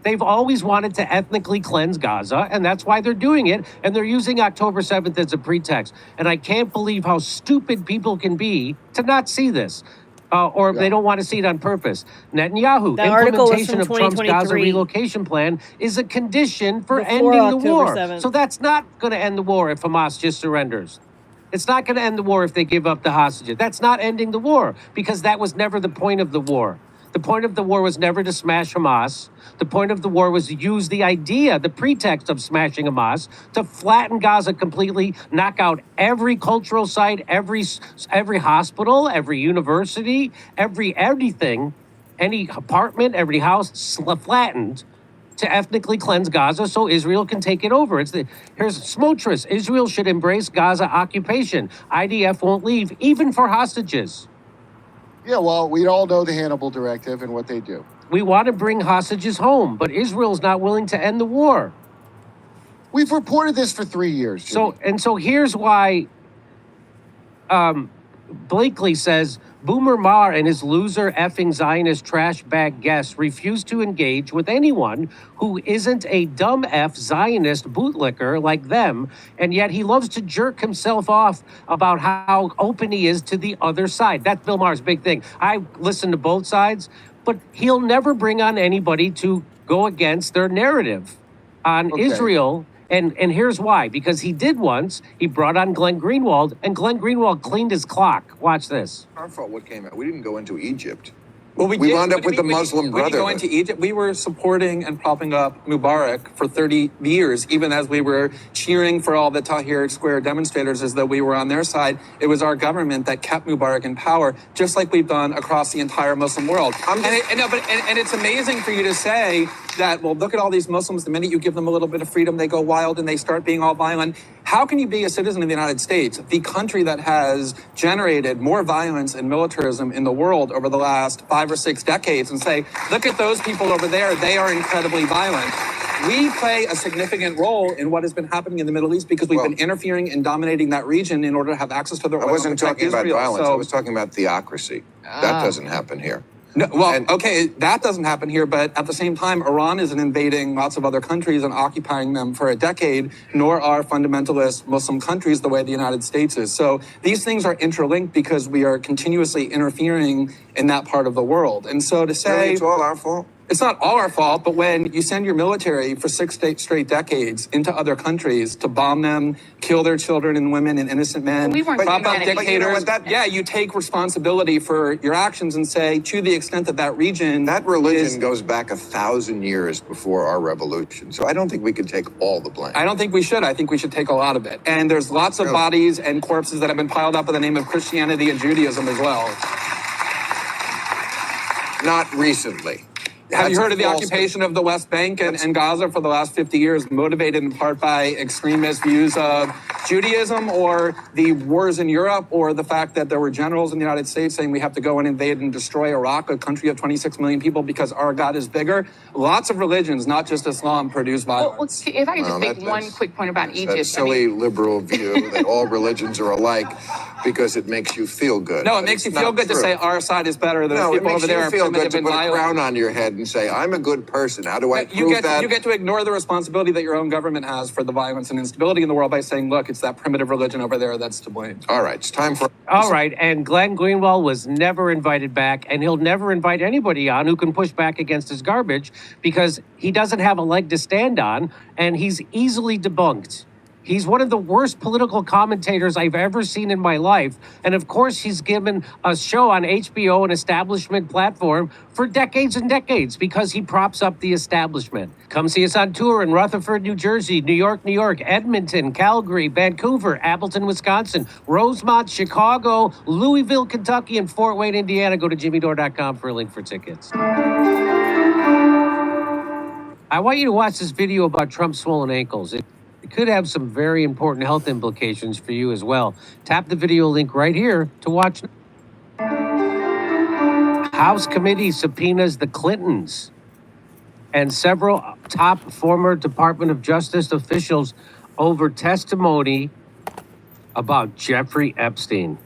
They've always wanted to ethnically cleanse Gaza, and that's why they're doing it. And they're using October 7th as a pretext. And I can't believe how stupid people can be to not see this. Or they don't want to see it on purpose. Netanyahu, That article was implementation from of Trump's Gaza 2023. relocation plan is a condition for Before ending the October war. 7th. So that's not going to end the war if Hamas just surrenders. It's not going to end the war if they give up the hostages. That's not ending the war because that was never the point of the war. The point of the war was never to smash Hamas. The point of the war was to use the idea, the pretext of smashing Hamas, to flatten Gaza completely, knock out every cultural site, every hospital, every university, everything, any apartment, every house flattened to ethnically cleanse Gaza so Israel can take it over. Here's Smotrich. Israel should embrace Gaza occupation. IDF won't leave, even for hostages. Yeah, well, we all know the Hannibal Directive and what they do. We want to bring hostages home, but Israel's not willing to end the war. We've reported this for 3 years. Jimmy. So here's why Blakely says Boomer Mar and his loser effing Zionist trash bag guests refuse to engage with anyone who isn't a dumb F Zionist bootlicker like them, and yet he loves to jerk himself off about how open he is to the other side. That's Bill Maher's big thing. I listen to both sides, but he'll never bring on anybody to go against their narrative on Israel. And here's why. Because he did once. He brought on Glenn Greenwald, and Glenn Greenwald cleaned his clock. Watch this. Our fault what came out. We didn't go into Egypt. Well, We did. wound up with the When Muslim you go Brotherhood. into Egypt, we were supporting and propping up Mubarak for 30 years, even as we were cheering for all the Tahrir Square demonstrators as though we were on their side. It was our government that kept Mubarak in power, just like we've done across the entire Muslim world. And it's amazing for you to say that, well, look at all these Muslims. The minute you give them a little bit of freedom, they go wild and they start being all violent. How can you be a citizen of the United States, the country that has generated more violence and militarism in the world over the last 5 or 6 decades, and say, look at those people over there, they are incredibly violent? We play a significant role in what has been happening in the Middle East because we've been interfering and dominating that region in order to have access to the oil. I wasn't to protect talking about Israel. violence. So- I was talking about theocracy. That doesn't happen here. No, well, okay, that doesn't happen here, but at the same time, Iran isn't invading lots of other countries and occupying them for a decade, nor are fundamentalist Muslim countries the way the United States is. So these things are interlinked because we are continuously interfering in that part of the world. And so to say... Really, it's all our fault? It's not all our fault, but when you send your military for 6 straight decades into other countries to bomb them, kill their children and women and innocent men, We weren't prop doing up that. But you know dictators, what, yeah, you take responsibility for your actions and say, to the extent that that region... That religion is- goes back 1,000 years before our revolution. So I don't think we can take all the blame. I don't think we should. I think we should take a lot of it. And there's lots of No. bodies and corpses that have been piled up in the name of Christianity and Judaism as well. Not recently. Have you heard of the occupation of the West Bank and Gaza for the last 50 years, motivated in part by extremist views of Judaism, or the wars in Europe, or the fact that there were generals in the United States saying we have to go and invade and destroy Iraq, a country of 26 million people, because our God is bigger? Lots of religions, not just Islam, produce violence. Well, if I could just make one quick point about Egypt. That silly liberal view that all religions are alike because it makes you feel good. No, it makes you feel good to say our side is better than No, it people makes over there you are feel good primitive to and put a violent. crown on your head and say, I'm a good person. How do I prove that? You get to ignore the responsibility that your own government has for the violence and instability in the world by saying, look, it's that primitive religion over there that's to blame. All right, it's time for... All right, and Glenn Greenwald was never invited back, and he'll never invite anybody on who can push back against his garbage because he doesn't have a leg to stand on, and he's easily debunked. He's one of the worst political commentators I've ever seen in my life. And of course, he's given a show on HBO, an establishment platform, for decades and decades because he props up the establishment. Come see us on tour in Rutherford, New Jersey, New York, Edmonton, Calgary, Vancouver, Appleton, Wisconsin, Rosemont, Chicago, Louisville, Kentucky, and Fort Wayne, Indiana. Go to jimmydore.com for a link for tickets. I want you to watch this video about Trump's swollen ankles. It could have some very important health implications for you as well. Tap the video link right here to watch. House committee subpoenas the Clintons and several top former Department of Justice officials over testimony about Jeffrey Epstein.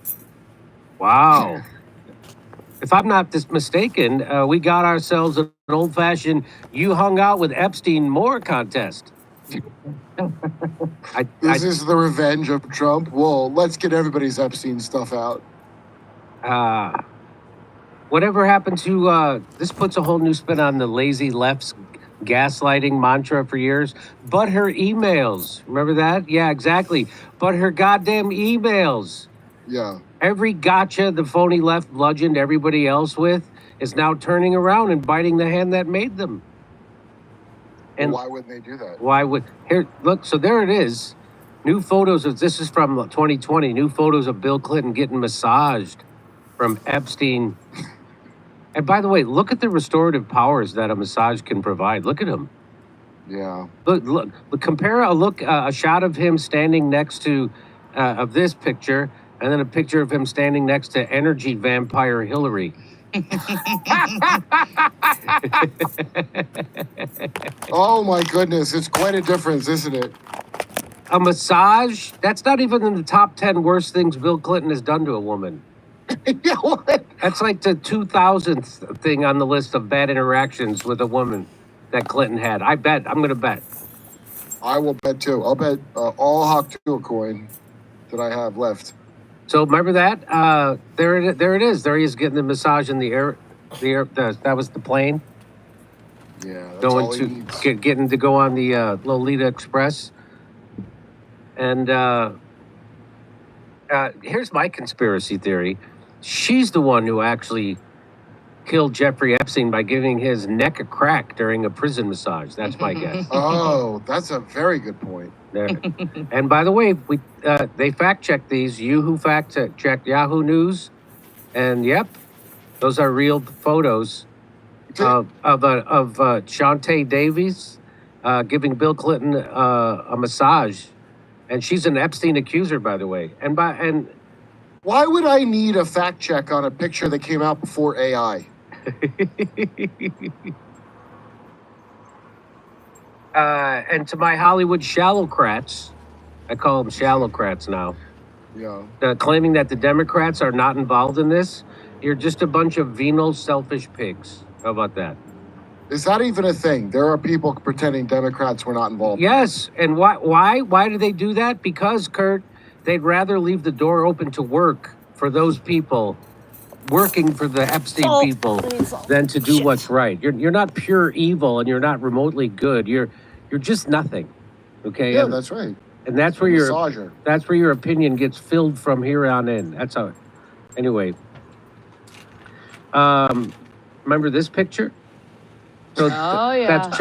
Wow. If I'm not mistaken, we got ourselves an old-fashioned "you hung out with Epstein more" contest. This is the revenge of Trump. Well, let's get everybody's Epstein stuff out. Whatever happened to this puts a whole new spin on the lazy left's gaslighting mantra for years. But her emails, remember that? Yeah, exactly. But her goddamn emails. Yeah. Every gotcha the phony left bludgeoned everybody else with is now turning around and biting the hand that made them. And why wouldn't they do that? Why would here? Look, so there it is. New photos of this is from 2020. New photos of Bill Clinton getting massaged from Epstein. And by the way, look at the restorative powers that a massage can provide. Look at him. Yeah. Look. Compare a shot of him standing next to of this picture, and then a picture of him standing next to energy vampire Hillary. Oh my goodness, it's quite a difference, isn't it? A massage? That's not even in the top 10 worst things Bill Clinton has done to a woman. Yeah, what? That's like the 2000th thing on the list of bad interactions with a woman that Clinton had. I'm going to bet. I will bet too. I'll bet all Hock-Tool coin that I have left. So remember that? There it is. There he is getting the massage in the air. That was the plane. Yeah, that's going all he needs. Getting to go on the Lolita Express. And here's my conspiracy theory. She's the one who actually killed Jeffrey Epstein by giving his neck a crack during a prison massage. That's my guess. Oh, that's a very good point. There. And by the way, they fact-checked these. You who fact-checked Yahoo News. And yep, those are real photos of Shantae Davies giving Bill Clinton a massage. And she's an Epstein accuser, by the way. And why would I need a fact check on a picture that came out before AI? And to my Hollywood shallowcrats, I call them shallowcrats now. Yeah. Claiming that the Democrats are not involved in this, you're just a bunch of venal, selfish pigs. How about that? Is that even a thing? There are people pretending Democrats were not involved. Yes, and why do they do that? Because, Kurt, they'd rather leave the door open to work for those people working for the Epstein people than to do what's right. You're not pure evil, and you're not remotely good. You're just nothing. Okay? Yeah, that's right. And that's where your opinion gets filled from here on in. That's how. Anyway, remember this picture? So yeah. That's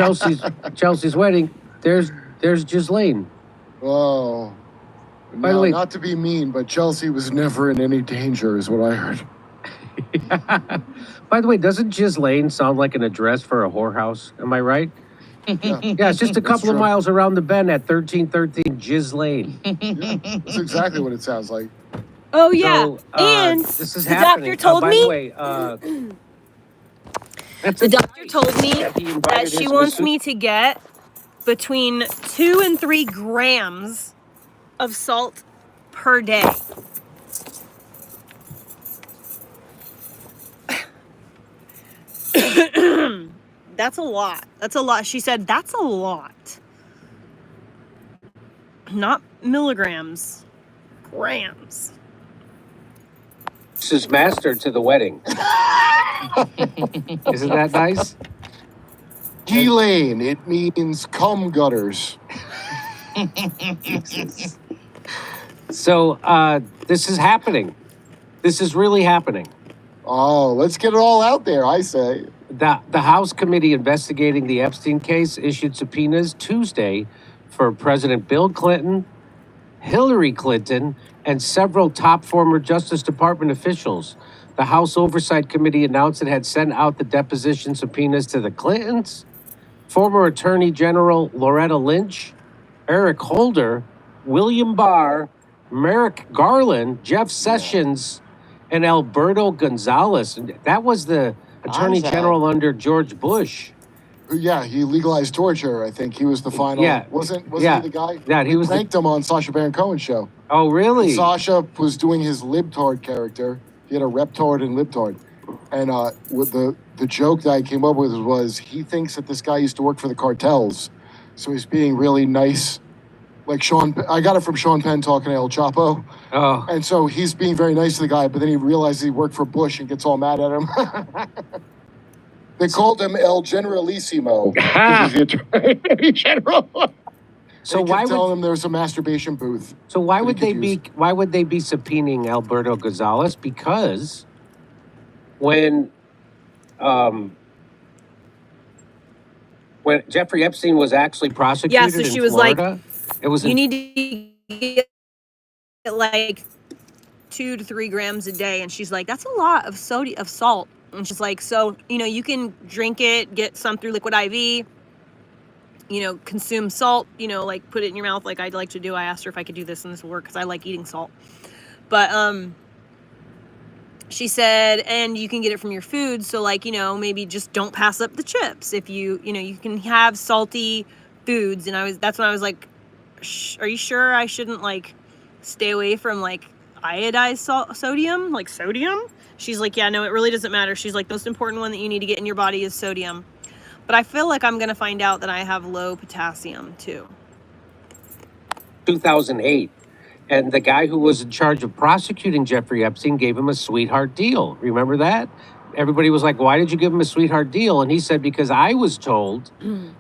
Chelsea's wedding. There's Ghislaine. Oh. By the way, not to be mean, but Chelsea was never in any danger, is what I heard. By the way, doesn't Ghislaine sound like an address for a whorehouse? Am I right? Yeah, Yeah, it's just a couple of true. miles around the bend at 1313 Ghislaine. Yeah, that's exactly what it sounds like. Oh yeah, So, and this is the happening. doctor told by me. the way, The doctor told me that he that invited she his wants masseuse- me to get between 2 and 3 grams of salt per day. That's a lot. That's a lot. She said, that's a lot. Not milligrams, grams. This is master to the wedding. Isn't that nice? Ghislaine, it means cum gutters. So, this is happening. This is really happening. Oh, let's get it all out there, I say. The House committee investigating the Epstein case issued subpoenas Tuesday for President Bill Clinton, Hillary Clinton, and several top former Justice Department officials. The House Oversight Committee announced it had sent out the deposition subpoenas to the Clintons, former Attorney General Loretta Lynch, Eric Holder, William Barr, Merrick Garland, Jeff Sessions, and Alberto Gonzales. That was the Attorney General under George Bush. Yeah, he legalized torture. I think he was the final. Yeah. Wasn't Yeah. he the guy? Yeah, he was the- pranked him on Sacha Baron Cohen's show. Oh, really? Sasha was doing his libtard character. He had a reptard and libtard. And with the joke that I came up with was he thinks that this guy used to work for the cartels. So he's being really nice. Like I got it from Sean Penn talking to El Chapo. Oh. And so he's being very nice to the guy, but then he realizes he worked for Bush and gets all mad at him. They called him El Generalissimo. This is the Attorney General. So they why kept telling would him there was a masturbation booth. so why Pretty would they confused. be why would they be subpoenaing Alberto Gonzales? Because when Jeffrey Epstein was actually prosecuted Yeah, so she in was like, Florida, it was You need to get like 2 to 3 grams a day. And she's like, that's a lot of salt. And she's like, so, you can drink it, get some through liquid IV, consume salt, like put it in your mouth like I'd like to do. I asked her if I could do this and this will work because I like eating salt. But she said, and you can get it from your food. So like, maybe just don't pass up the chips. If you can have salty foods. And that's when I was like, are you sure I shouldn't like stay away from like iodized sodium, like sodium? She's like, yeah, no, it really doesn't matter. She's like, the most important one that you need to get in your body is sodium. But I feel like I'm going to find out that I have low potassium too. 2008. And the guy who was in charge of prosecuting Jeffrey Epstein gave him a sweetheart deal. Remember that? Everybody was like, why did you give him a sweetheart deal? And he said, because I was told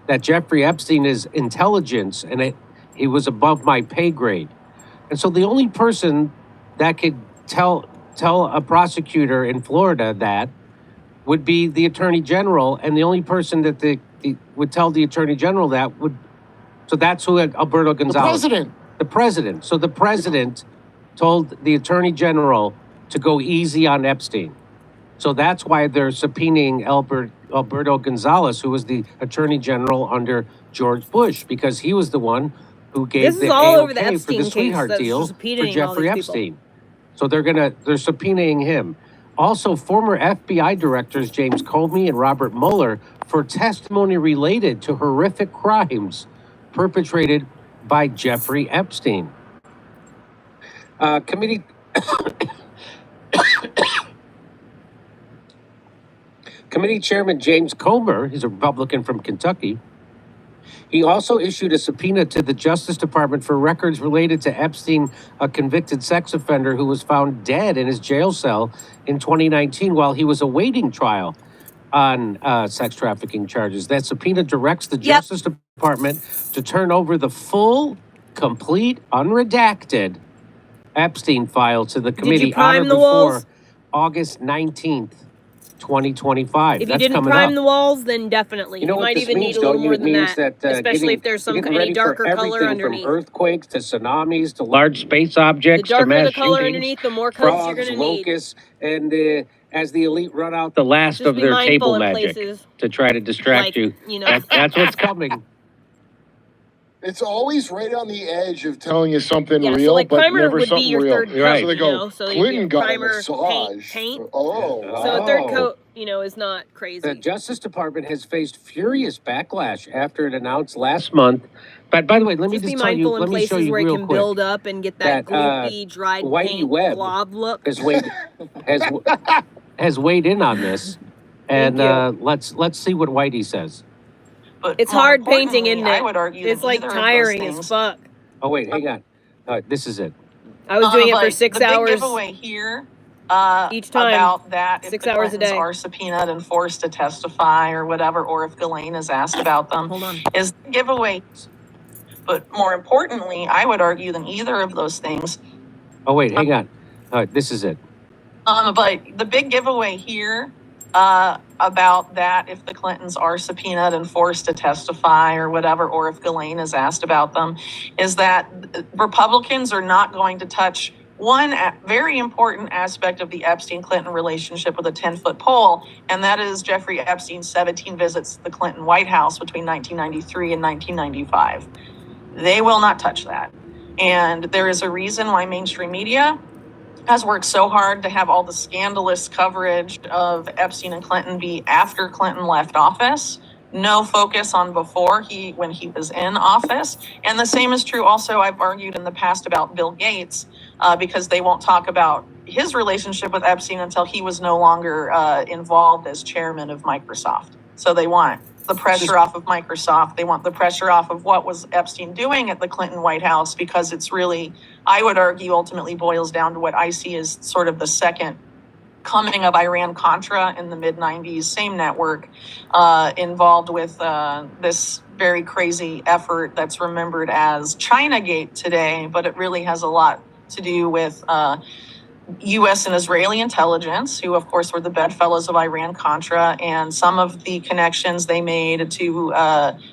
that Jeffrey Epstein is intelligence and he was above my pay grade. And so the only person that could tell a prosecutor in Florida that would be the Attorney General, and the only person that would tell the Attorney General that would, so that's who Alberto Gonzales. The president. So the president told the Attorney General to go easy on Epstein. So that's why they're subpoenaing Alberto Gonzales, who was the Attorney General under George Bush, because he was the one who gave the AOK for the sweetheart deal for Jeffrey Epstein. So they're subpoenaing him. Also, former FBI directors James Comey and Robert Mueller for testimony related to horrific crimes perpetrated by Jeffrey Epstein. Committee Chairman James Comer, he's a Republican from Kentucky, he also issued a subpoena to the Justice Department for records related to Epstein, a convicted sex offender who was found dead in his jail cell in 2019 while he was awaiting trial on sex trafficking charges. That subpoena directs the Justice Department to turn over the full, complete, unredacted Epstein file to the committee on or before August 19th. 2025. If you didn't prime the walls, then definitely. You might even need a little more than that, especially if there's any darker color underneath. From earthquakes to tsunamis to large space objects. The darker the color underneath, the more coats you're going to need. Locusts, and as the elite run out the last Just of be their mindful table in magic places to try to distract like, you. you know. That's what's coming. It's always right on the edge of telling you something Yeah, real, so like but primer never would be something your real. third coat, Right. So they you go, know. So Clinton got primer, a massage. paint. Oh, So a third Oh. coat, you know, is not The crazy. Justice Department has faced furious backlash after it announced last month. But by the way, let me Just be just tell you, mindful in let me show places you where it real can quick build up and get that that gloopy, dried Whitey paint Webb blob look. has weighed in on this, and Thank let's see what Whitey says. But It's more hard painting, importantly, isn't it? I would argue It's that like either of those tiring as things. fuck. Oh wait, hang on. This is it. I was doing it for But 6 the big hours giveaway here each time. about that if 6 the hours a Clintons day. are subpoenaed and forced to testify or whatever, or if Ghislaine is asked about them, Hold on. is the giveaway. But more importantly, I would argue than either of those things. Oh wait, hang on. This is it. But the big giveaway here about that if the Clintons are subpoenaed and forced to testify or whatever, or if Ghislaine is asked about them, is that Republicans are not going to touch one very important aspect of the Epstein-Clinton relationship with a 10-foot pole, and that is Jeffrey Epstein's 17 visits to the Clinton White House between 1993 and 1995. They will not touch that. And there is a reason why mainstream media has worked so hard to have all the scandalous coverage of Epstein and Clinton be after Clinton left office. No focus on when he was in office. And the same is true also, I've argued in the past about Bill Gates, because they won't talk about his relationship with Epstein until he was no longer involved as chairman of Microsoft. So they want the pressure off of Microsoft. They want the pressure off of what was Epstein doing at the Clinton White House, because it's really, I would argue, ultimately boils down to what I see as sort of the second coming of Iran-Contra in the mid-90s, same network, involved with this very crazy effort that's remembered as Chinagate today, but it really has a lot to do with U.S. and Israeli intelligence, who of course were the bedfellows of Iran-Contra, and some of the connections they made to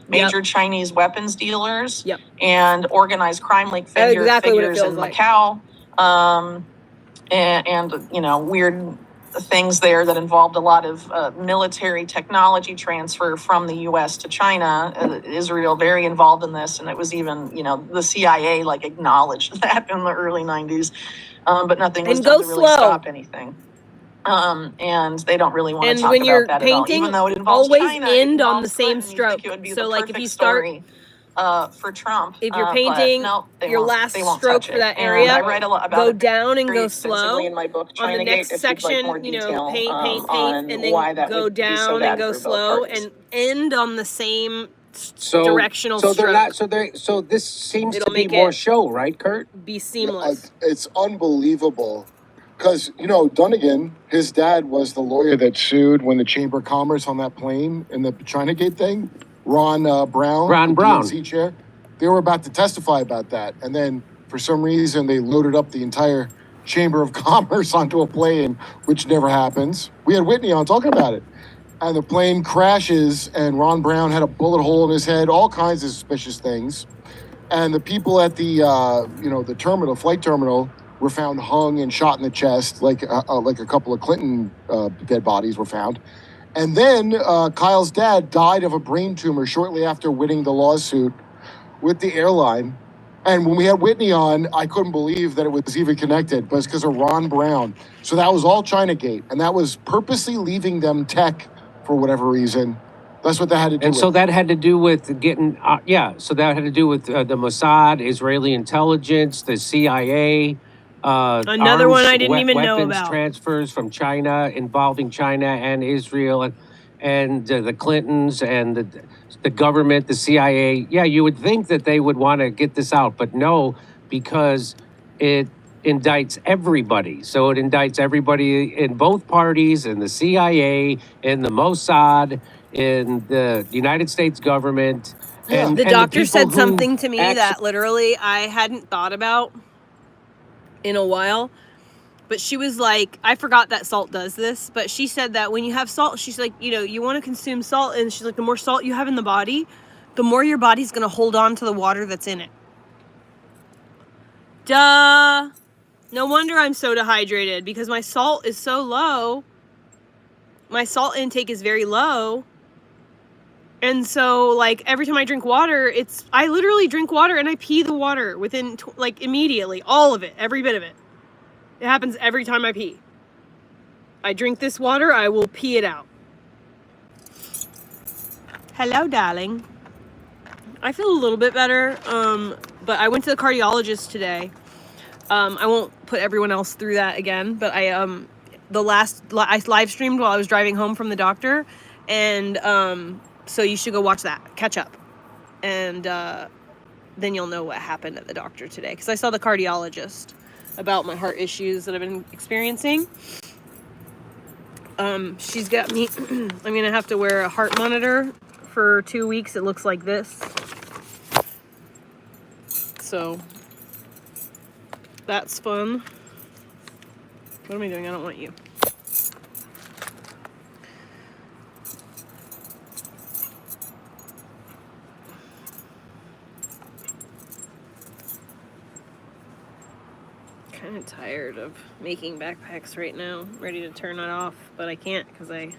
major Chinese weapons dealers and organized crime link figures in Macau, and you know, weird things there that involved a lot of military technology transfer from the U.S. to China. Israel very involved in this, and it was even, you know, the CIA like acknowledged that in the early 90s. But nothing was done to really stop anything. And they don't really want to talk about that at all, even though it involves always China. End on the same stroke. So like if you start for Trump, if you're painting your last stroke for that area, I write a lot about go down and go slow. in my book, On the next section, you know, paint, and then go down and go slow and end on the same directional stroke. So this seems to be more show, right, Kurt? Be seamless. It's unbelievable. Because, you know, Dunnigan, his dad was the lawyer that sued when the Chamber of Commerce on that plane in the Chinagate thing. Ron Brown. DNC chair. They were about to testify about that. And then, for some reason, they loaded up the entire Chamber of Commerce onto a plane, which never happens. We had Whitney on talking about it. And the plane crashes, and Ron Brown had a bullet hole in his head, all kinds of suspicious things. And the people at the, the terminal, flight terminal, were found hung and shot in the chest, like a couple of Clinton dead bodies were found. And then Kyle's dad died of a brain tumor shortly after winning the lawsuit with the airline. And when we had Whitney on, I couldn't believe that it was even connected, but it's because of Ron Brown. So that was all Chinagate, and that was purposely leaving them tech for whatever reason. That's what that had to do with. And so that had to do with getting, so that had to do with the Mossad, Israeli intelligence, the CIA, another one I didn't even know about. Transfers from China involving China and Israel and the Clintons and the government, the CIA. Yeah, you would think that they would want to get this out, but no, because it indicts everybody. So it indicts everybody in both parties, in the CIA, in the Mossad, in the United States government. Yeah. And the doctor said who something to me that literally I hadn't thought about in a while, but she was like, I forgot that salt does this, but she said that when you have salt, she's like, you know, you want to consume salt, and she's like, the more salt you have in the body, the more your body's going to hold on to the water that's in it. Duh. No wonder I'm so dehydrated, because my salt is so low my salt intake is very low. And so, like, every time I drink water, I literally drink water and I pee the water within, like, immediately. All of it. Every bit of it. It happens every time I pee. I drink this water, I will pee it out. Hello, darling. I feel a little bit better, but I went to the cardiologist today. I won't put everyone else through that again, but I live streamed while I was driving home from the doctor, and so you should go watch that, catch up, and then you'll know what happened at the doctor today, because I saw the cardiologist about my heart issues that I've been experiencing. She's got me, I'm gonna have to wear a heart monitor for 2 weeks. It looks like this. So that's fun. What am I doing? I don't want you. Kind of tired of making backpacks right now. Ready to turn it off, but I can't because I'm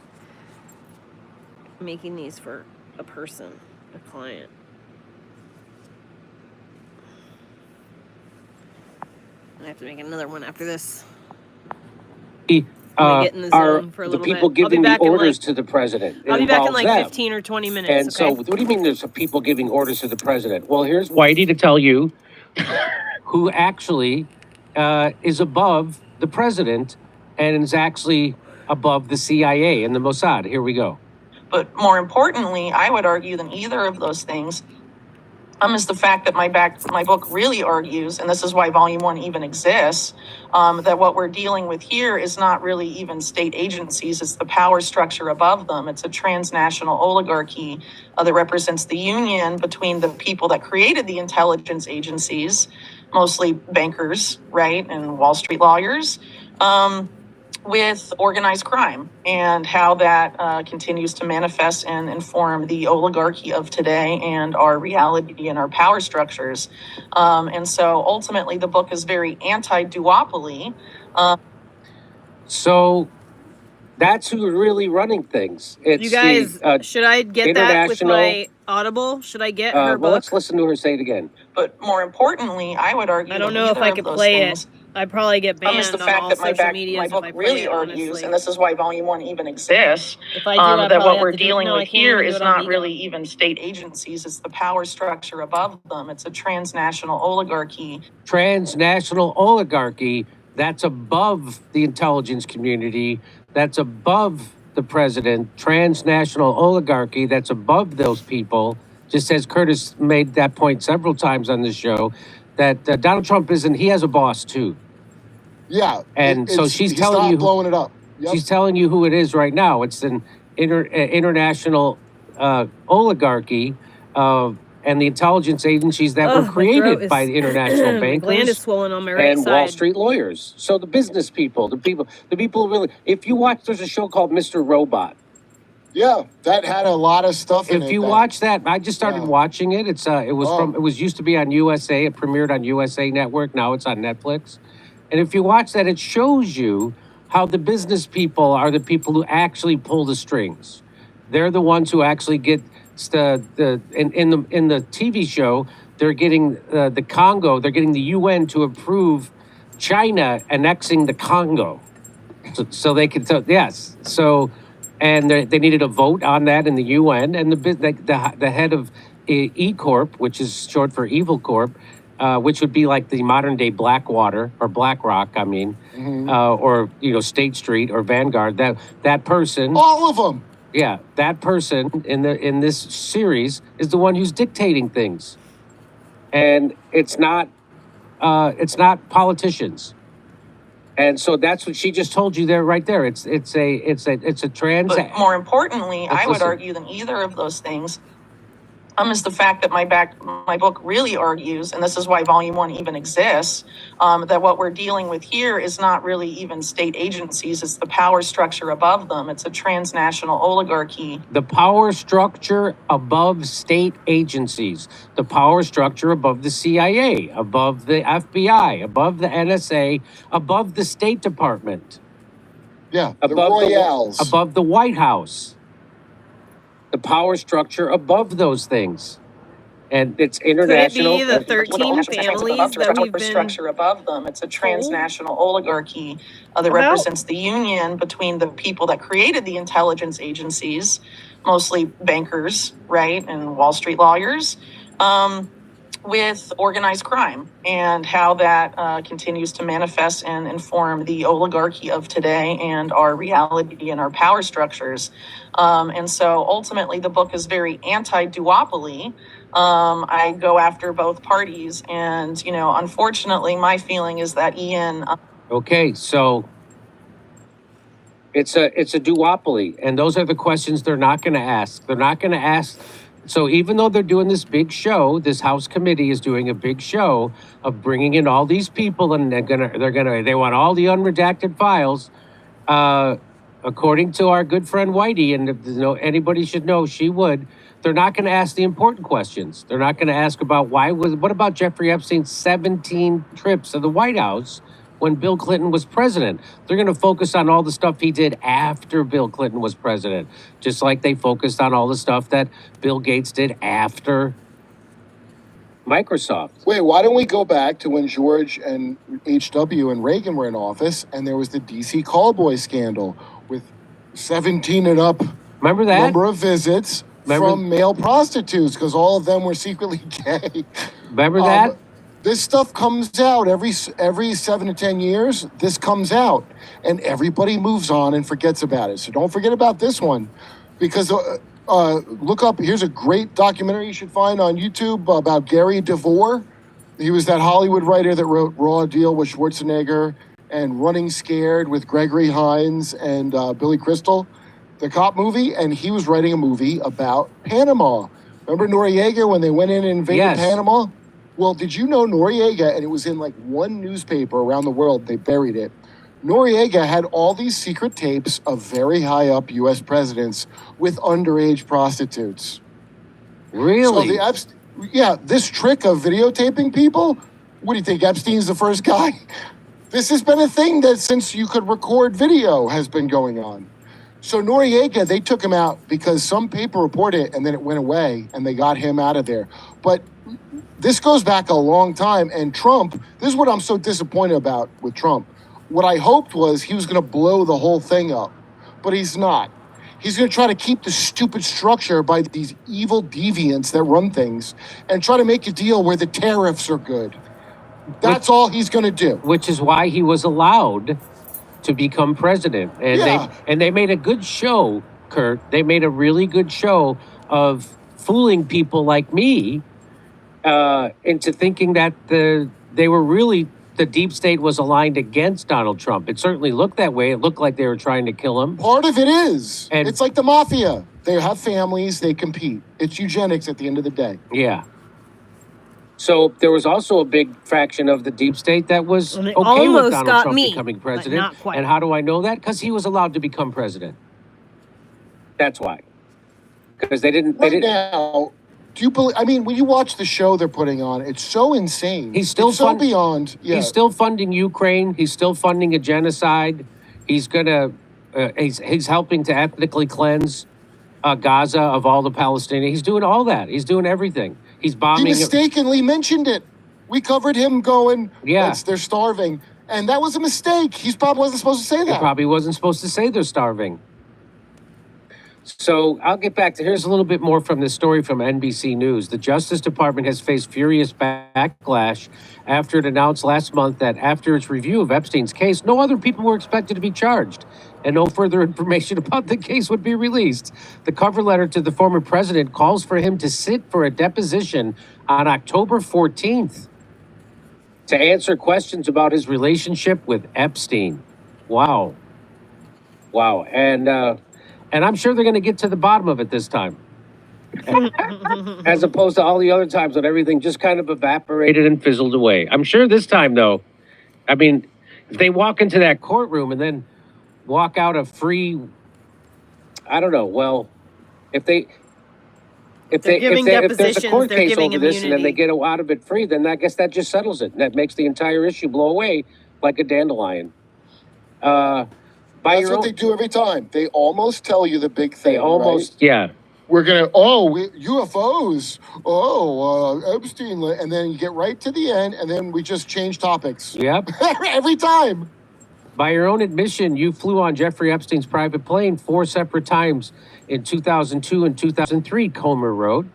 making these for a person, a client. I have to make another one after this. Get in the zone for a little people bit. giving the orders to the president? I'll be back in like 15 or 20 minutes. And so, what do you mean there's people giving orders to the president? Well, here's Whitey to tell you who actually is above the president and is actually above the CIA and the Mossad. Here we go. But more importantly, I would argue than either of those things is the fact that my book really argues, and this is why Volume 1 even exists, that what we're dealing with here is not really even state agencies, it's the power structure above them. It's a transnational oligarchy that represents the union between the people that created the intelligence agencies, mostly bankers, right, and Wall Street lawyers, with organized crime and how that continues to manifest and inform the oligarchy of today and our reality and our power structures. And so ultimately the book is very anti-duopoly. So that's who's really running things. It's you guys, should I get that with my Audible? Should I get her book? Well, let's listen to her say it again. But more importantly, I would argue I don't know if I could play it. I'd probably get banned is the on fact all that social media. my book really argues, and this is why Volume 1 even exists, if I do, that what we're dealing with here is not really even state agencies. It's the power structure above them. It's a transnational oligarchy. Transnational oligarchy that's above the intelligence community, that's above the president. Transnational oligarchy that's above those people. Just as Curtis made that point several times on this show, that Donald Trump he has a boss too. Yeah. And so she's telling you, blowing it up. Yep. She's telling you who it is right now. It's an international oligarchy and the intelligence agencies that were created by the international bankers. My gland is swollen on my right and side. Wall Street lawyers. So the business people, the people who really, if you watch, there's a show called Mr. Robot. Yeah, that had a lot of stuff in it. If you watch that, I just started watching it. It was used to be on USA. It premiered on USA Network. Now it's on Netflix. And if you watch that, it shows you how the business people are the people who actually pull the strings. They're the ones who actually get in the TV show. They're getting the Congo. They're getting the UN to approve China annexing the Congo, so they can. Yes. So. And they needed a vote on that in the UN, and the head of E Corp, which is short for Evil Corp, which would be like the modern day Blackwater or BlackRock, or State Street or Vanguard. That person, all of them. Yeah, that person in this series is the one who's dictating things, and it's not politicians. And so that's what she just told you there, right there. It's a trans. But more importantly, I would argue than either of those things is the fact that my book really argues, and this is why Volume 1 even exists, that what we're dealing with here is not really even state agencies. It's the power structure above them. It's a transnational oligarchy. The power structure above state agencies. The power structure above the CIA, above the FBI, above the NSA, above the State Department. Yeah, the above Royales. above the White House. The power structure above those things. And it's international. Could it be the Look at 13 national sections above families that we've been structure above them. It's a transnational oligarchy that about? represents the union between the people that created the intelligence agencies, mostly bankers, right, and Wall Street lawyers, with organized crime, and how that continues to manifest and inform the oligarchy of today and our reality and our power structures. And so ultimately the book is very anti-duopoly. I go after both parties, and unfortunately my feeling is that Ian Okay, so it's a duopoly, and those are the questions they're not going to ask. They're not going to ask. So even though they're doing this big show, this House committee is doing a big show of bringing in all these people, and they want all the unredacted files. According to our good friend Whitey, and if anybody should know, she would. They're not going to ask the important questions. They're not going to ask about what about Jeffrey Epstein's 17 trips to the White House when Bill Clinton was president? They're going to focus on all the stuff he did after Bill Clinton was president, just like they focused on all the stuff that Bill Gates did after Microsoft. Wait, why don't we go back to when George and H.W. and Reagan were in office, and there was the D.C. callboy scandal with 17 and up Remember that? number of visits from male prostitutes, because all of them were secretly gay. Remember that? This stuff comes out every 7 to 10 years. This comes out, and everybody moves on and forgets about it. So don't forget about this one, because look up. Here's a great documentary you should find on YouTube about Gary DeVore. He was that Hollywood writer that wrote Raw Deal with Schwarzenegger and Running Scared with Gregory Hines and Billy Crystal, the cop movie. And he was writing a movie about Panama. Remember Noriega when they went in and invaded Panama? Well, did you know Noriega, and it was in like one newspaper around the world, they buried it. Noriega had all these secret tapes of very high up U.S. presidents with underage prostitutes. Really? So this trick of videotaping people, what do you think, Epstein's the first guy? This has been a thing that since you could record video has been going on. So Noriega, they took him out because some paper reported it and then it went away and they got him out of there. But this goes back a long time, and Trump, this is what I'm so disappointed about with Trump. What I hoped was he was going to blow the whole thing up, but he's not. He's going to try to keep the stupid structure by these evil deviants that run things and try to make a deal where the tariffs are good. That's all he's going to do. Which is why he was allowed to become president. And they made a good show, Kurt. They made a really good show of fooling people like me into thinking that they were really, the deep state was aligned against Donald Trump. It certainly looked that way. It looked like they were trying to kill him. Part of it is. And it's like the mafia. They have families, they compete. It's eugenics at the end of the day. Yeah. So there was also a big fraction of the deep state that was okay with Donald Trump becoming president. Not quite. And how do I know that? Because he was allowed to become president. That's why. Because they didn't. Now, do you believe? I mean, when you watch the show they're putting on, it's so insane. He's still so beyond. Yeah. He's still funding Ukraine. He's still funding a genocide. He's gonna. He's helping to ethnically cleanse Gaza of all the Palestinians. He's doing all that. He's doing everything. He's bombing. He mistakenly mentioned it. We covered him going, yeah, they're starving. And that was a mistake. He probably wasn't supposed to say that. He probably wasn't supposed to say they're starving. So I'll get back to, here's a little bit more from this story from NBC News. The Justice Department has faced furious backlash after it announced last month that after its review of Epstein's case, no other people were expected to be charged and no further information about the case would be released. The cover letter to the former president calls for him to sit for a deposition on October 14th to answer questions about his relationship with Epstein. Wow. Wow. And I'm sure they're going to get to the bottom of it this time. As opposed to all the other times when everything just kind of evaporated and fizzled away. I'm sure this time, though, I mean, if they walk into that courtroom and then walk out a free, I don't know, well, if there's a court case over this and then they get out of it free, then I guess that just settles it. And that makes the entire issue blow away like a dandelion. By That's your what own, they do every time. They almost tell you the big thing. they almost, right? yeah. We're gonna UFOs. Epstein, and then you get right to the end, and then we just change topics. Yep. Every time. By your own admission, you flew on Jeffrey Epstein's private plane 4 separate times in 2002 and 2003, Comer wrote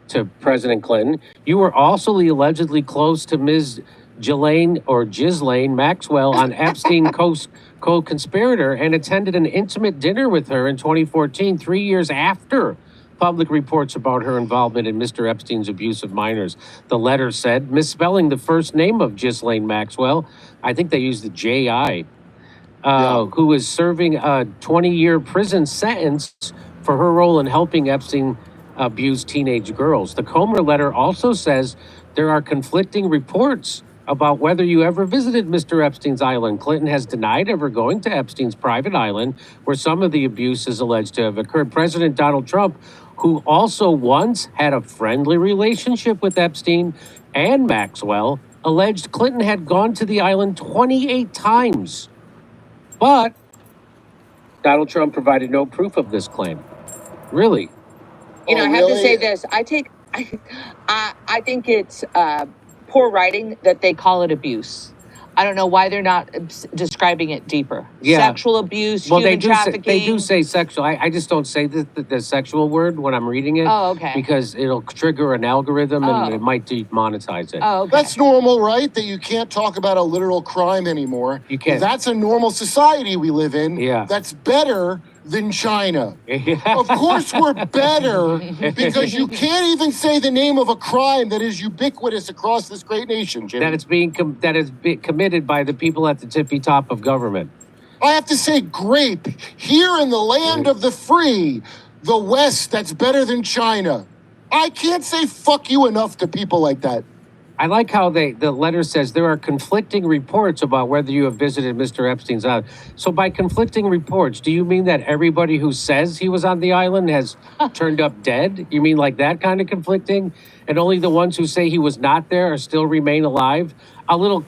to President Clinton. You were also allegedly close to Ms. Ghislaine Maxwell, on Epstein co-conspirator, and attended an intimate dinner with her in 2014, 3 years after public reports about her involvement in Mr. Epstein's abuse of minors. The letter said, misspelling the first name of Ghislaine Maxwell, I think they used the J.I., who is serving a 20-year prison sentence for her role in helping Epstein abuse teenage girls. The Comer letter also says there are conflicting reports about whether you ever visited Mr. Epstein's island. Clinton has denied ever going to Epstein's private island, where some of the abuse is alleged to have occurred. President Donald Trump, who also once had a friendly relationship with Epstein and Maxwell, alleged Clinton had gone to the island 28 times. But Donald Trump provided no proof of this claim. Really? You know, I have to say this. I think it's poor writing that they call it abuse. I don't know why they're not describing it deeper. Yeah. Sexual abuse, human trafficking. They do say sexual. I just don't say the sexual word when I'm reading it. Oh, okay. Because it'll trigger an algorithm and it might demonetize it. Oh, okay. That's normal, right? That you can't talk about a literal crime anymore. You can't. That's a normal society we live in. Yeah. That's better than China. Yeah. Of course we're better, because you can't even say the name of a crime that is ubiquitous across this great nation, Jimmy. That is being committed by the people at the tippy top of government. I have to say, grape, here in the land of the free, the West, that's better than China. I can't say fuck you enough to people like that. I like how the letter says there are conflicting reports about whether you have visited Mr. Epstein's island. So by conflicting reports, do you mean that everybody who says he was on the island has turned up dead? You mean like that kind of conflicting? And only the ones who say he was not there still remain alive? A little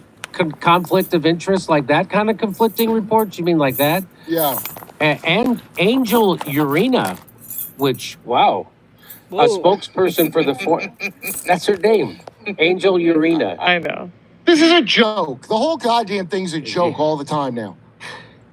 conflict of interest, like that kind of conflicting reports? You mean like that? Yeah. And Angel Urena, which, wow, a spokesperson for the that's her name. Angel Urena. I know. This is a joke. The whole goddamn thing's a joke all the time now.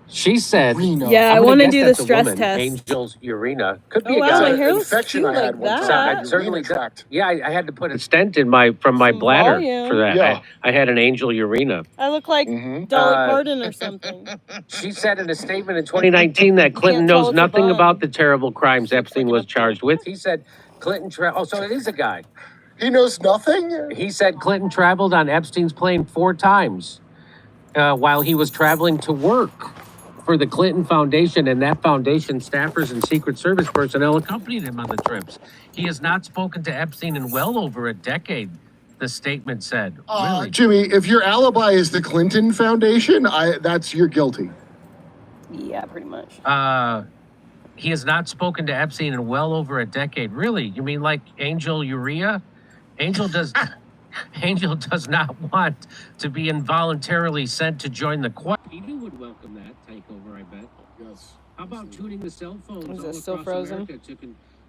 She said, Reno. Yeah, I I'm gonna want to guess do the that's a stress woman, test. Angel's Urena. Could be Oh, a wow, guy. my hair looks infection cute I had like one time. that. I certainly tract. Yeah, I had to put a stent in from my Some bladder volume. for that. Yeah. I had an Angel Urena. I look like Mhm. Dolly Uh, Parton or something. She said in a statement in 2019 that Clinton Can't tell knows it's a nothing bun. about the terrible crimes Epstein was charged with. He said Clinton so it is a guy. He knows nothing? He said Clinton traveled on Epstein's plane 4 times while he was traveling to work for the Clinton Foundation, and that foundation staffers and Secret Service personnel accompanied him on the trips. He has not spoken to Epstein in well over a decade, the statement said. Really? Jimmy, if your alibi is the Clinton Foundation, you're guilty. Yeah, pretty much. He has not spoken to Epstein in well over a decade. Really? You mean like Angel Urea? Angel does not want to be involuntarily sent to join the Quad. He would welcome that takeover, I bet. Yes. How about tuning the cell phones Is all it still across frozen? America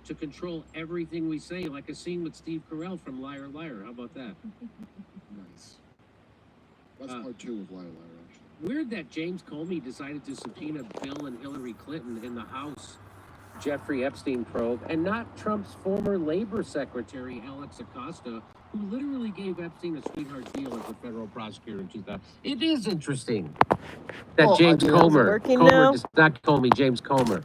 to control everything we say, like a scene with Steve Carell from Liar Liar? How about that? Nice. That's part 2 of Liar Liar, actually. Weird that James Comey decided to subpoena Bill and Hillary Clinton in the House Jeffrey Epstein probe, and not Trump's former labor secretary, Alex Acosta, who literally gave Epstein a sweetheart deal as a federal prosecutor in 2000. It is interesting that Well, James I mean, Comer working now? does not Comey, James Comer.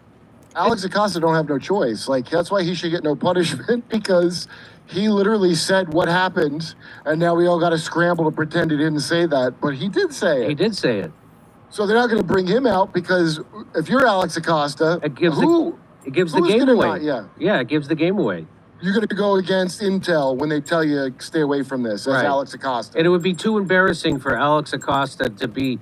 Alex Acosta don't have no choice. Like, that's why he should get no punishment, because he literally said what happened, and now we all got to scramble to pretend he didn't say that, but he did say it. He did say it. So they're not going to bring him out, because if you're Alex Acosta, It gives It gives the who's game gonna away. not- yeah. Yeah, it gives the game away. You're going to go against Intel when they tell you stay away from this, as Right. Alex Acosta. And it would be too embarrassing for Alex Acosta to be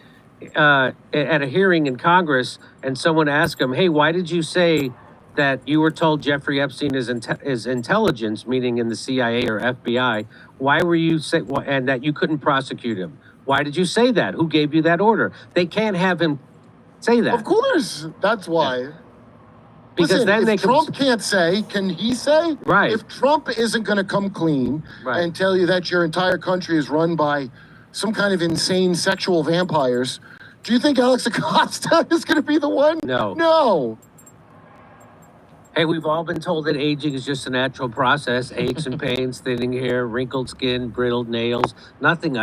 at a hearing in Congress and someone ask him, hey, why did you say that you were told Jeffrey Epstein is intelligence, meaning in the CIA or FBI? Why were you and that you couldn't prosecute him? Why did you say that? Who gave you that order? They can't have him say that. Of course, that's why. Yeah. Because Listen, then if Trump can't say, can he say? Right. If Trump isn't going to come clean and tell you that your entire country is run by some kind of insane sexual vampires, do you think Alex Acosta is going to be the one? No. No. Hey, we've all been told that aging is just a natural process. Aches and pains, thinning hair, wrinkled skin, brittled nails. Nothing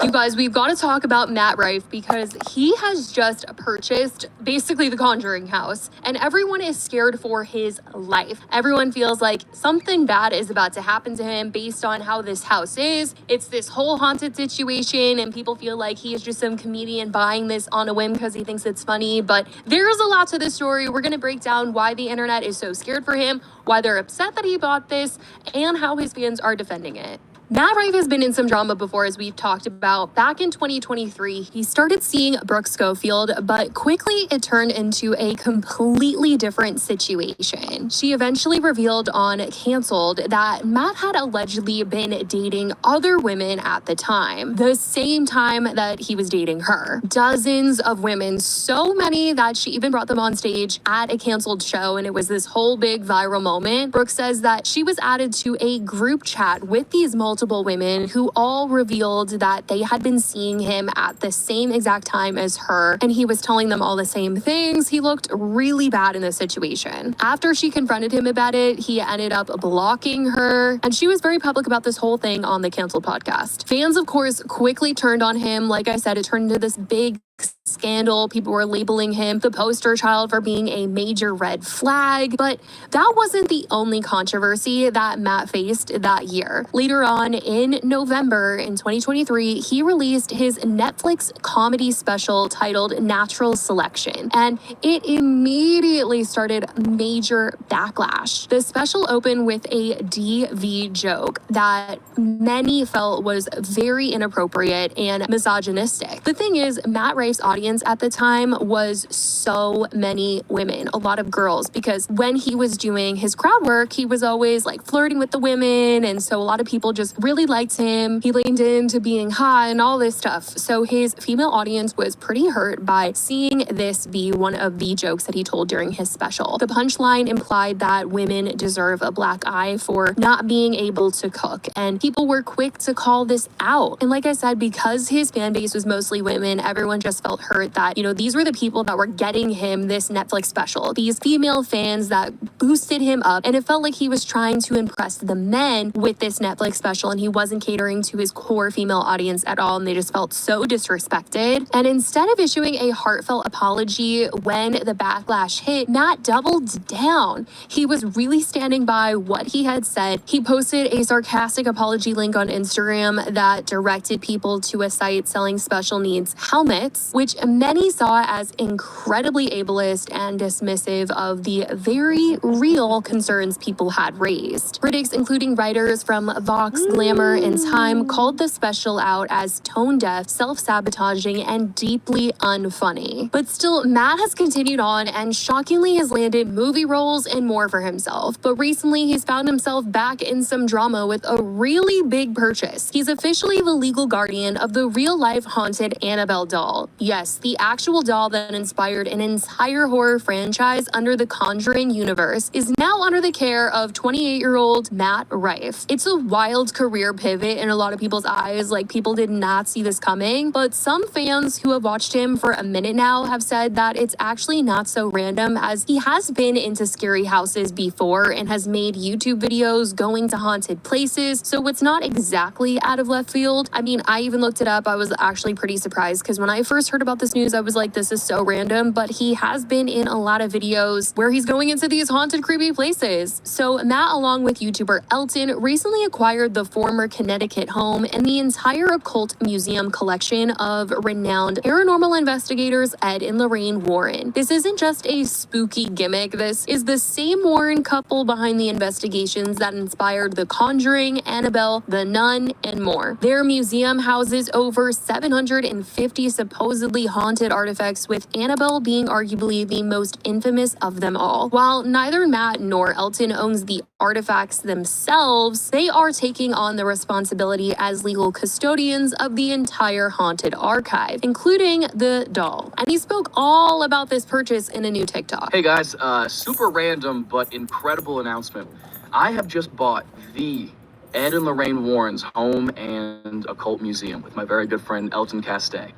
You guys, we've got to talk about Matt Rife because he has just purchased basically the Conjuring house and everyone is scared for his life. Everyone feels like something bad is about to happen to him based on how this house is. It's this whole haunted situation and people feel like he is just some comedian buying this on a whim because he thinks it's funny. But there's a lot to this story. We're going to break down why the internet is so scared for him, why they're upset that he bought this, and how his fans are defending it. Matt Rife has been in some drama before, as we've talked about. Back in 2023, he started seeing Brooke Schofield, but quickly it turned into a completely different situation. She eventually revealed on Canceled that Matt had allegedly been dating other women at the time, the same time that he was dating her. Dozens of women, so many that she even brought them on stage at a Canceled show, and it was this whole big viral moment. Brooke says that she was added to a group chat with these multiple women who all revealed that they had been seeing him at the same exact time as her, and he was telling them all the same things. He looked really bad in this situation. After she confronted him about it, he ended up blocking her, and she was very public about this whole thing on the Canceled podcast. Fans, of course, quickly turned on him. Like I said, it turned into this big scandal. People were labeling him the poster child for being a major red flag, but that wasn't the only controversy that Matt faced that year. Later on in November in 2023, he released his Netflix comedy special titled Natural Selection, and it immediately started major backlash. The special opened with a DV joke that many felt was very inappropriate and misogynistic. The thing is, Matt Rife's audience at the time was so many women, a lot of girls, because when he was doing his crowd work, he was always like flirting with the women, and so a lot of people just really liked him. He leaned into being hot and all this stuff. So his female audience was pretty hurt by seeing this be one of the jokes that he told during his special. The punchline implied that women deserve a black eye for not being able to cook, and people were quick to call this out. And like I said, because his fan base was mostly women, everyone just felt hurt that, these were the people that were getting him this Netflix special, these female fans that boosted him up, and it felt like he was trying to impress the men with this Netflix special, and he wasn't catering to his core female audience at all, and they just felt so disrespected. And instead of issuing a heartfelt apology when the backlash hit, Matt doubled down. He was really standing by what he had said. He posted a sarcastic apology link on Instagram that directed people to a site selling special needs helmets, which many saw as incredibly ableist and dismissive of the very real concerns people had raised. Critics, including writers from Vox, Glamour, and Time, called the special out as tone-deaf, self-sabotaging, and deeply unfunny. But still, Matt has continued on and shockingly has landed movie roles and more for himself. But recently, he's found himself back in some drama with a really big purchase. He's officially the legal guardian of the real-life haunted Annabelle doll. Yes, the actual doll that inspired an entire horror franchise under the Conjuring universe is now under the care of 28-year-old Matt Rife. It's a wild career pivot in a lot of people's eyes, like people did not see this coming, but some fans who have watched him for a minute now have said that it's actually not so random, as he has been into scary houses before and has made YouTube videos going to haunted places, so it's not exactly out of left field. I mean, I even looked it up. I was actually pretty surprised because when I first heard about this news, I was like, this is so random, but he has been in a lot of videos where he's going into these haunted, creepy places. So Matt, along with YouTuber Elton, recently acquired the former Connecticut home and the entire occult museum collection of renowned paranormal investigators Ed and Lorraine Warren. This isn't just a spooky gimmick. This is the same Warren couple behind the investigations that inspired The Conjuring, Annabelle, The Nun, and more. Their museum houses over 750 supposed supposedly haunted artifacts, with Annabelle being arguably the most infamous of them all. While neither Matt nor Elton owns the artifacts themselves, they are taking on the responsibility as legal custodians of the entire haunted archive, including the doll. And he spoke all about this purchase in a new TikTok. Hey guys, super random but incredible announcement. I have just bought the Ed and Lorraine Warren's Home and Occult Museum with my very good friend Elton Castay.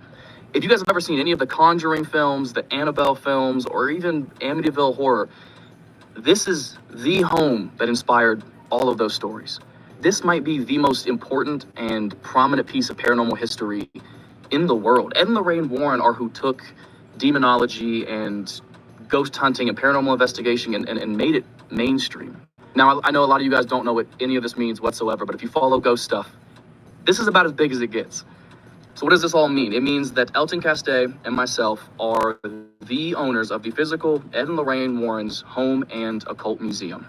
If you guys have ever seen any of the Conjuring films, the Annabelle films, or even Amityville Horror, this is the home that inspired all of those stories. This might be the most important and prominent piece of paranormal history in the world. Ed and Lorraine Warren are who took demonology and ghost hunting and paranormal investigation and made it mainstream. Now, I know a lot of you guys don't know what any of this means whatsoever, but if you follow ghost stuff, this is about as big as it gets. So what does this all mean? It means that Elton Castay and myself are the owners of the physical Ed and Lorraine Warren's Home and Occult Museum.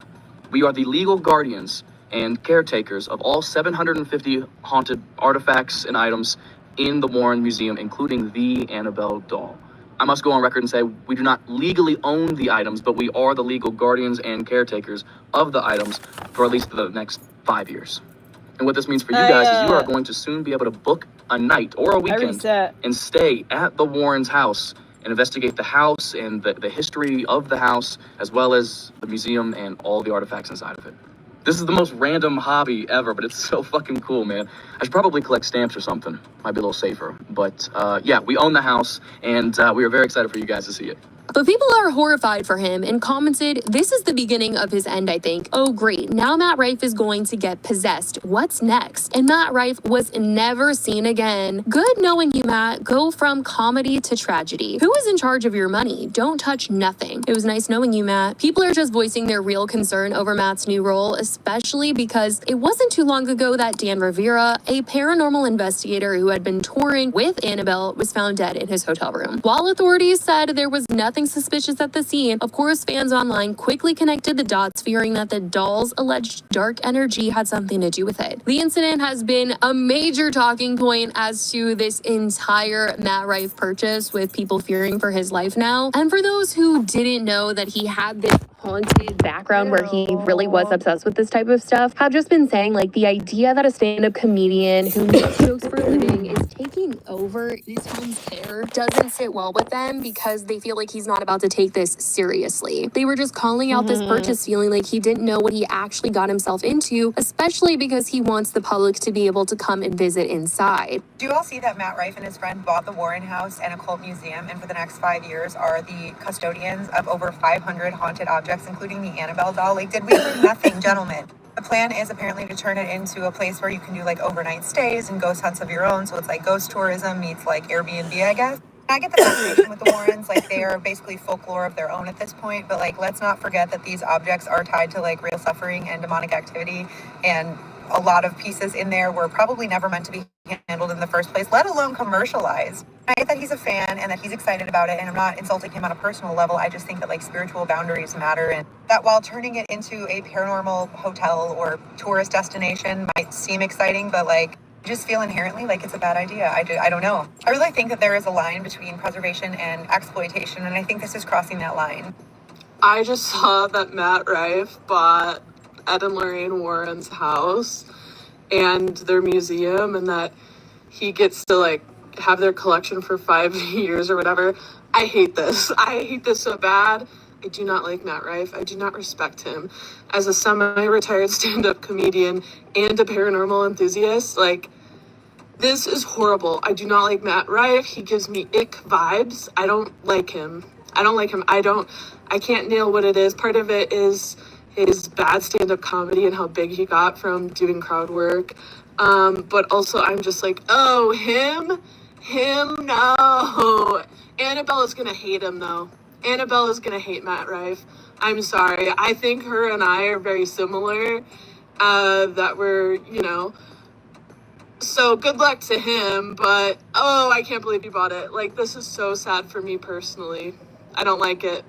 We are the legal guardians and caretakers of all 750 haunted artifacts and items in the Warren Museum, including the Annabelle doll. I must go on record and say we do not legally own the items, but we are the legal guardians and caretakers of the items for at least the next 5 years. And what this means for you guys is you are going to soon be able to book a night or a weekend and stay at the Warren's house and investigate the house and the history of the house, as well as the museum and all the artifacts inside of it. This is the most random hobby ever, but it's so fucking cool, man. I should probably collect stamps or something. Might be a little safer. But yeah, we own the house, and we are very excited for you guys to see it. But people are horrified for him and commented, "This is the beginning of his end, I think. Oh great, now Matt Rife is going to get possessed. What's next?" And Matt Rife was never seen again. Good knowing you, Matt. Go from comedy to tragedy. Who is in charge of your money? Don't touch nothing. It was nice knowing you, Matt. People are just voicing their real concern over Matt's new role, especially because it wasn't too long ago that Dan Rivera, a paranormal investigator who had been touring with Annabelle, was found dead in his hotel room. While authorities said there was nothing suspicious at the scene, of course, fans online quickly connected the dots, fearing that the doll's alleged dark energy had something to do with it. The incident has been a major talking point as to this entire Matt Rife purchase, with people fearing for his life now. And for those who didn't know that he had this haunted background where he really was obsessed with this type of stuff, have just been saying, like, the idea that a stand-up comedian who makes jokes for a living is taking over this home's care doesn't sit well with them, because they feel like he's not about to take this seriously. They were just calling out this purchase, feeling like he didn't know what he actually got himself into, especially because he wants the public to be able to come and visit inside. Do you all see that Matt Rife and his friend bought the Warren House and Occult Museum, and for the next 5 years are the custodians of over 500 haunted objects, including the Annabelle doll? Like, did we learn nothing, gentlemen? The plan is apparently to turn it into a place where you can do like overnight stays and ghost hunts of your own. So it's like ghost tourism meets like Airbnb, I guess. I get the fascination with the Warrens, like they are basically folklore of their own at this point, but like let's not forget that these objects are tied to like real suffering and demonic activity, and a lot of pieces in there were probably never meant to be handled in the first place, let alone commercialized. I get that he's a fan and that he's excited about it, and I'm not insulting him on a personal level. I just think that like spiritual boundaries matter, and that while turning it into a paranormal hotel or tourist destination might seem exciting, but like I just feel inherently like it's a bad idea. I don't know. I really think that there is a line between preservation and exploitation, and I think this is crossing that line. I just saw that Matt Rife bought Ed and Lorraine Warren's house and their museum, and that he gets to like have their collection for 5 years or whatever. I hate this. I hate this so bad. I do not like Matt Rife. I do not respect him. As a semi-retired stand-up comedian and a paranormal enthusiast, like, this is horrible. I do not like Matt Rife. He gives me ick vibes. I don't like him. I can't nail what it is. Part of it is his bad stand-up comedy and how big he got from doing crowd work. But also I'm just like, oh, him, no. Annabelle is gonna hate him though. Annabelle is gonna hate Matt Rife. I'm sorry. I think her and I are very similar. That we're, so good luck to him, but oh, I can't believe he bought it. Like, this is so sad for me personally. I don't like it.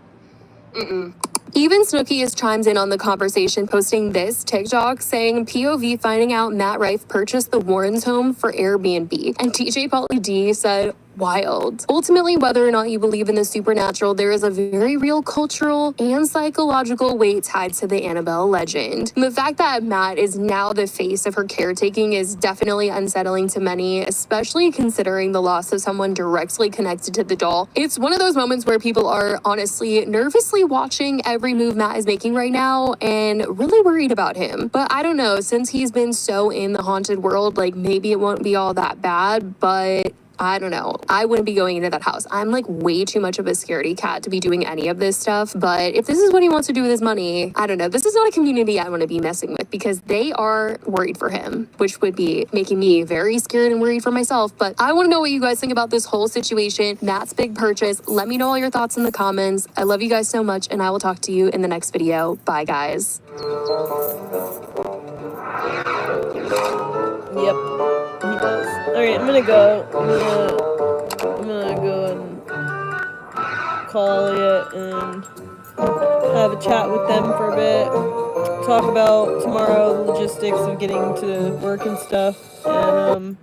Even Snooki has chimed in on the conversation, posting this TikTok saying POV finding out Matt Rife purchased the Warrens home for Airbnb. And TJ Pauly D said, wild. Ultimately, whether or not you believe in the supernatural, there is a very real cultural and psychological weight tied to the Annabelle legend. And the fact that Matt is now the face of her caretaking is definitely unsettling to many, especially considering the loss of someone directly connected to the doll. It's one of those moments where people are honestly nervously watching every move Matt is making right now and really worried about him. But I don't know, since he's been so in the haunted world, like maybe it won't be all that bad, but I don't know. I wouldn't be going into that house. I'm like way too much of a scaredy cat to be doing any of this stuff. But if this is what he wants to do with his money, I don't know. This is not a community I want to be messing with because they are worried for him, which would be making me very scared and worried for myself. But I want to know what you guys think about this whole situation. Matt's big purchase. Let me know all your thoughts in the comments. I love you guys so much, and I will talk to you in the next video. Bye, guys. Yep, he does. Alright, I'm gonna go. I'm gonna go and call Elliot and have a chat with them for a bit. Talk about tomorrow, the logistics of getting to work and stuff. And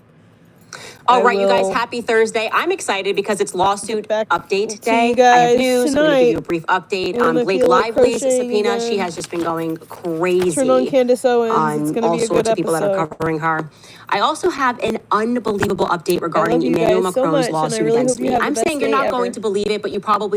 all right, you guys, happy Thursday. I'm excited because it's lawsuit update day. I have news. I'm going to give you a brief update on Blake Lively's subpoena. She has just been going crazy turn on Candace Owens. on it's gonna all be a sorts good of people episode. that are covering her. I also have an unbelievable update regarding Emmanuel Macron's lawsuit against me. I'm saying you're not going to believe it, but you probably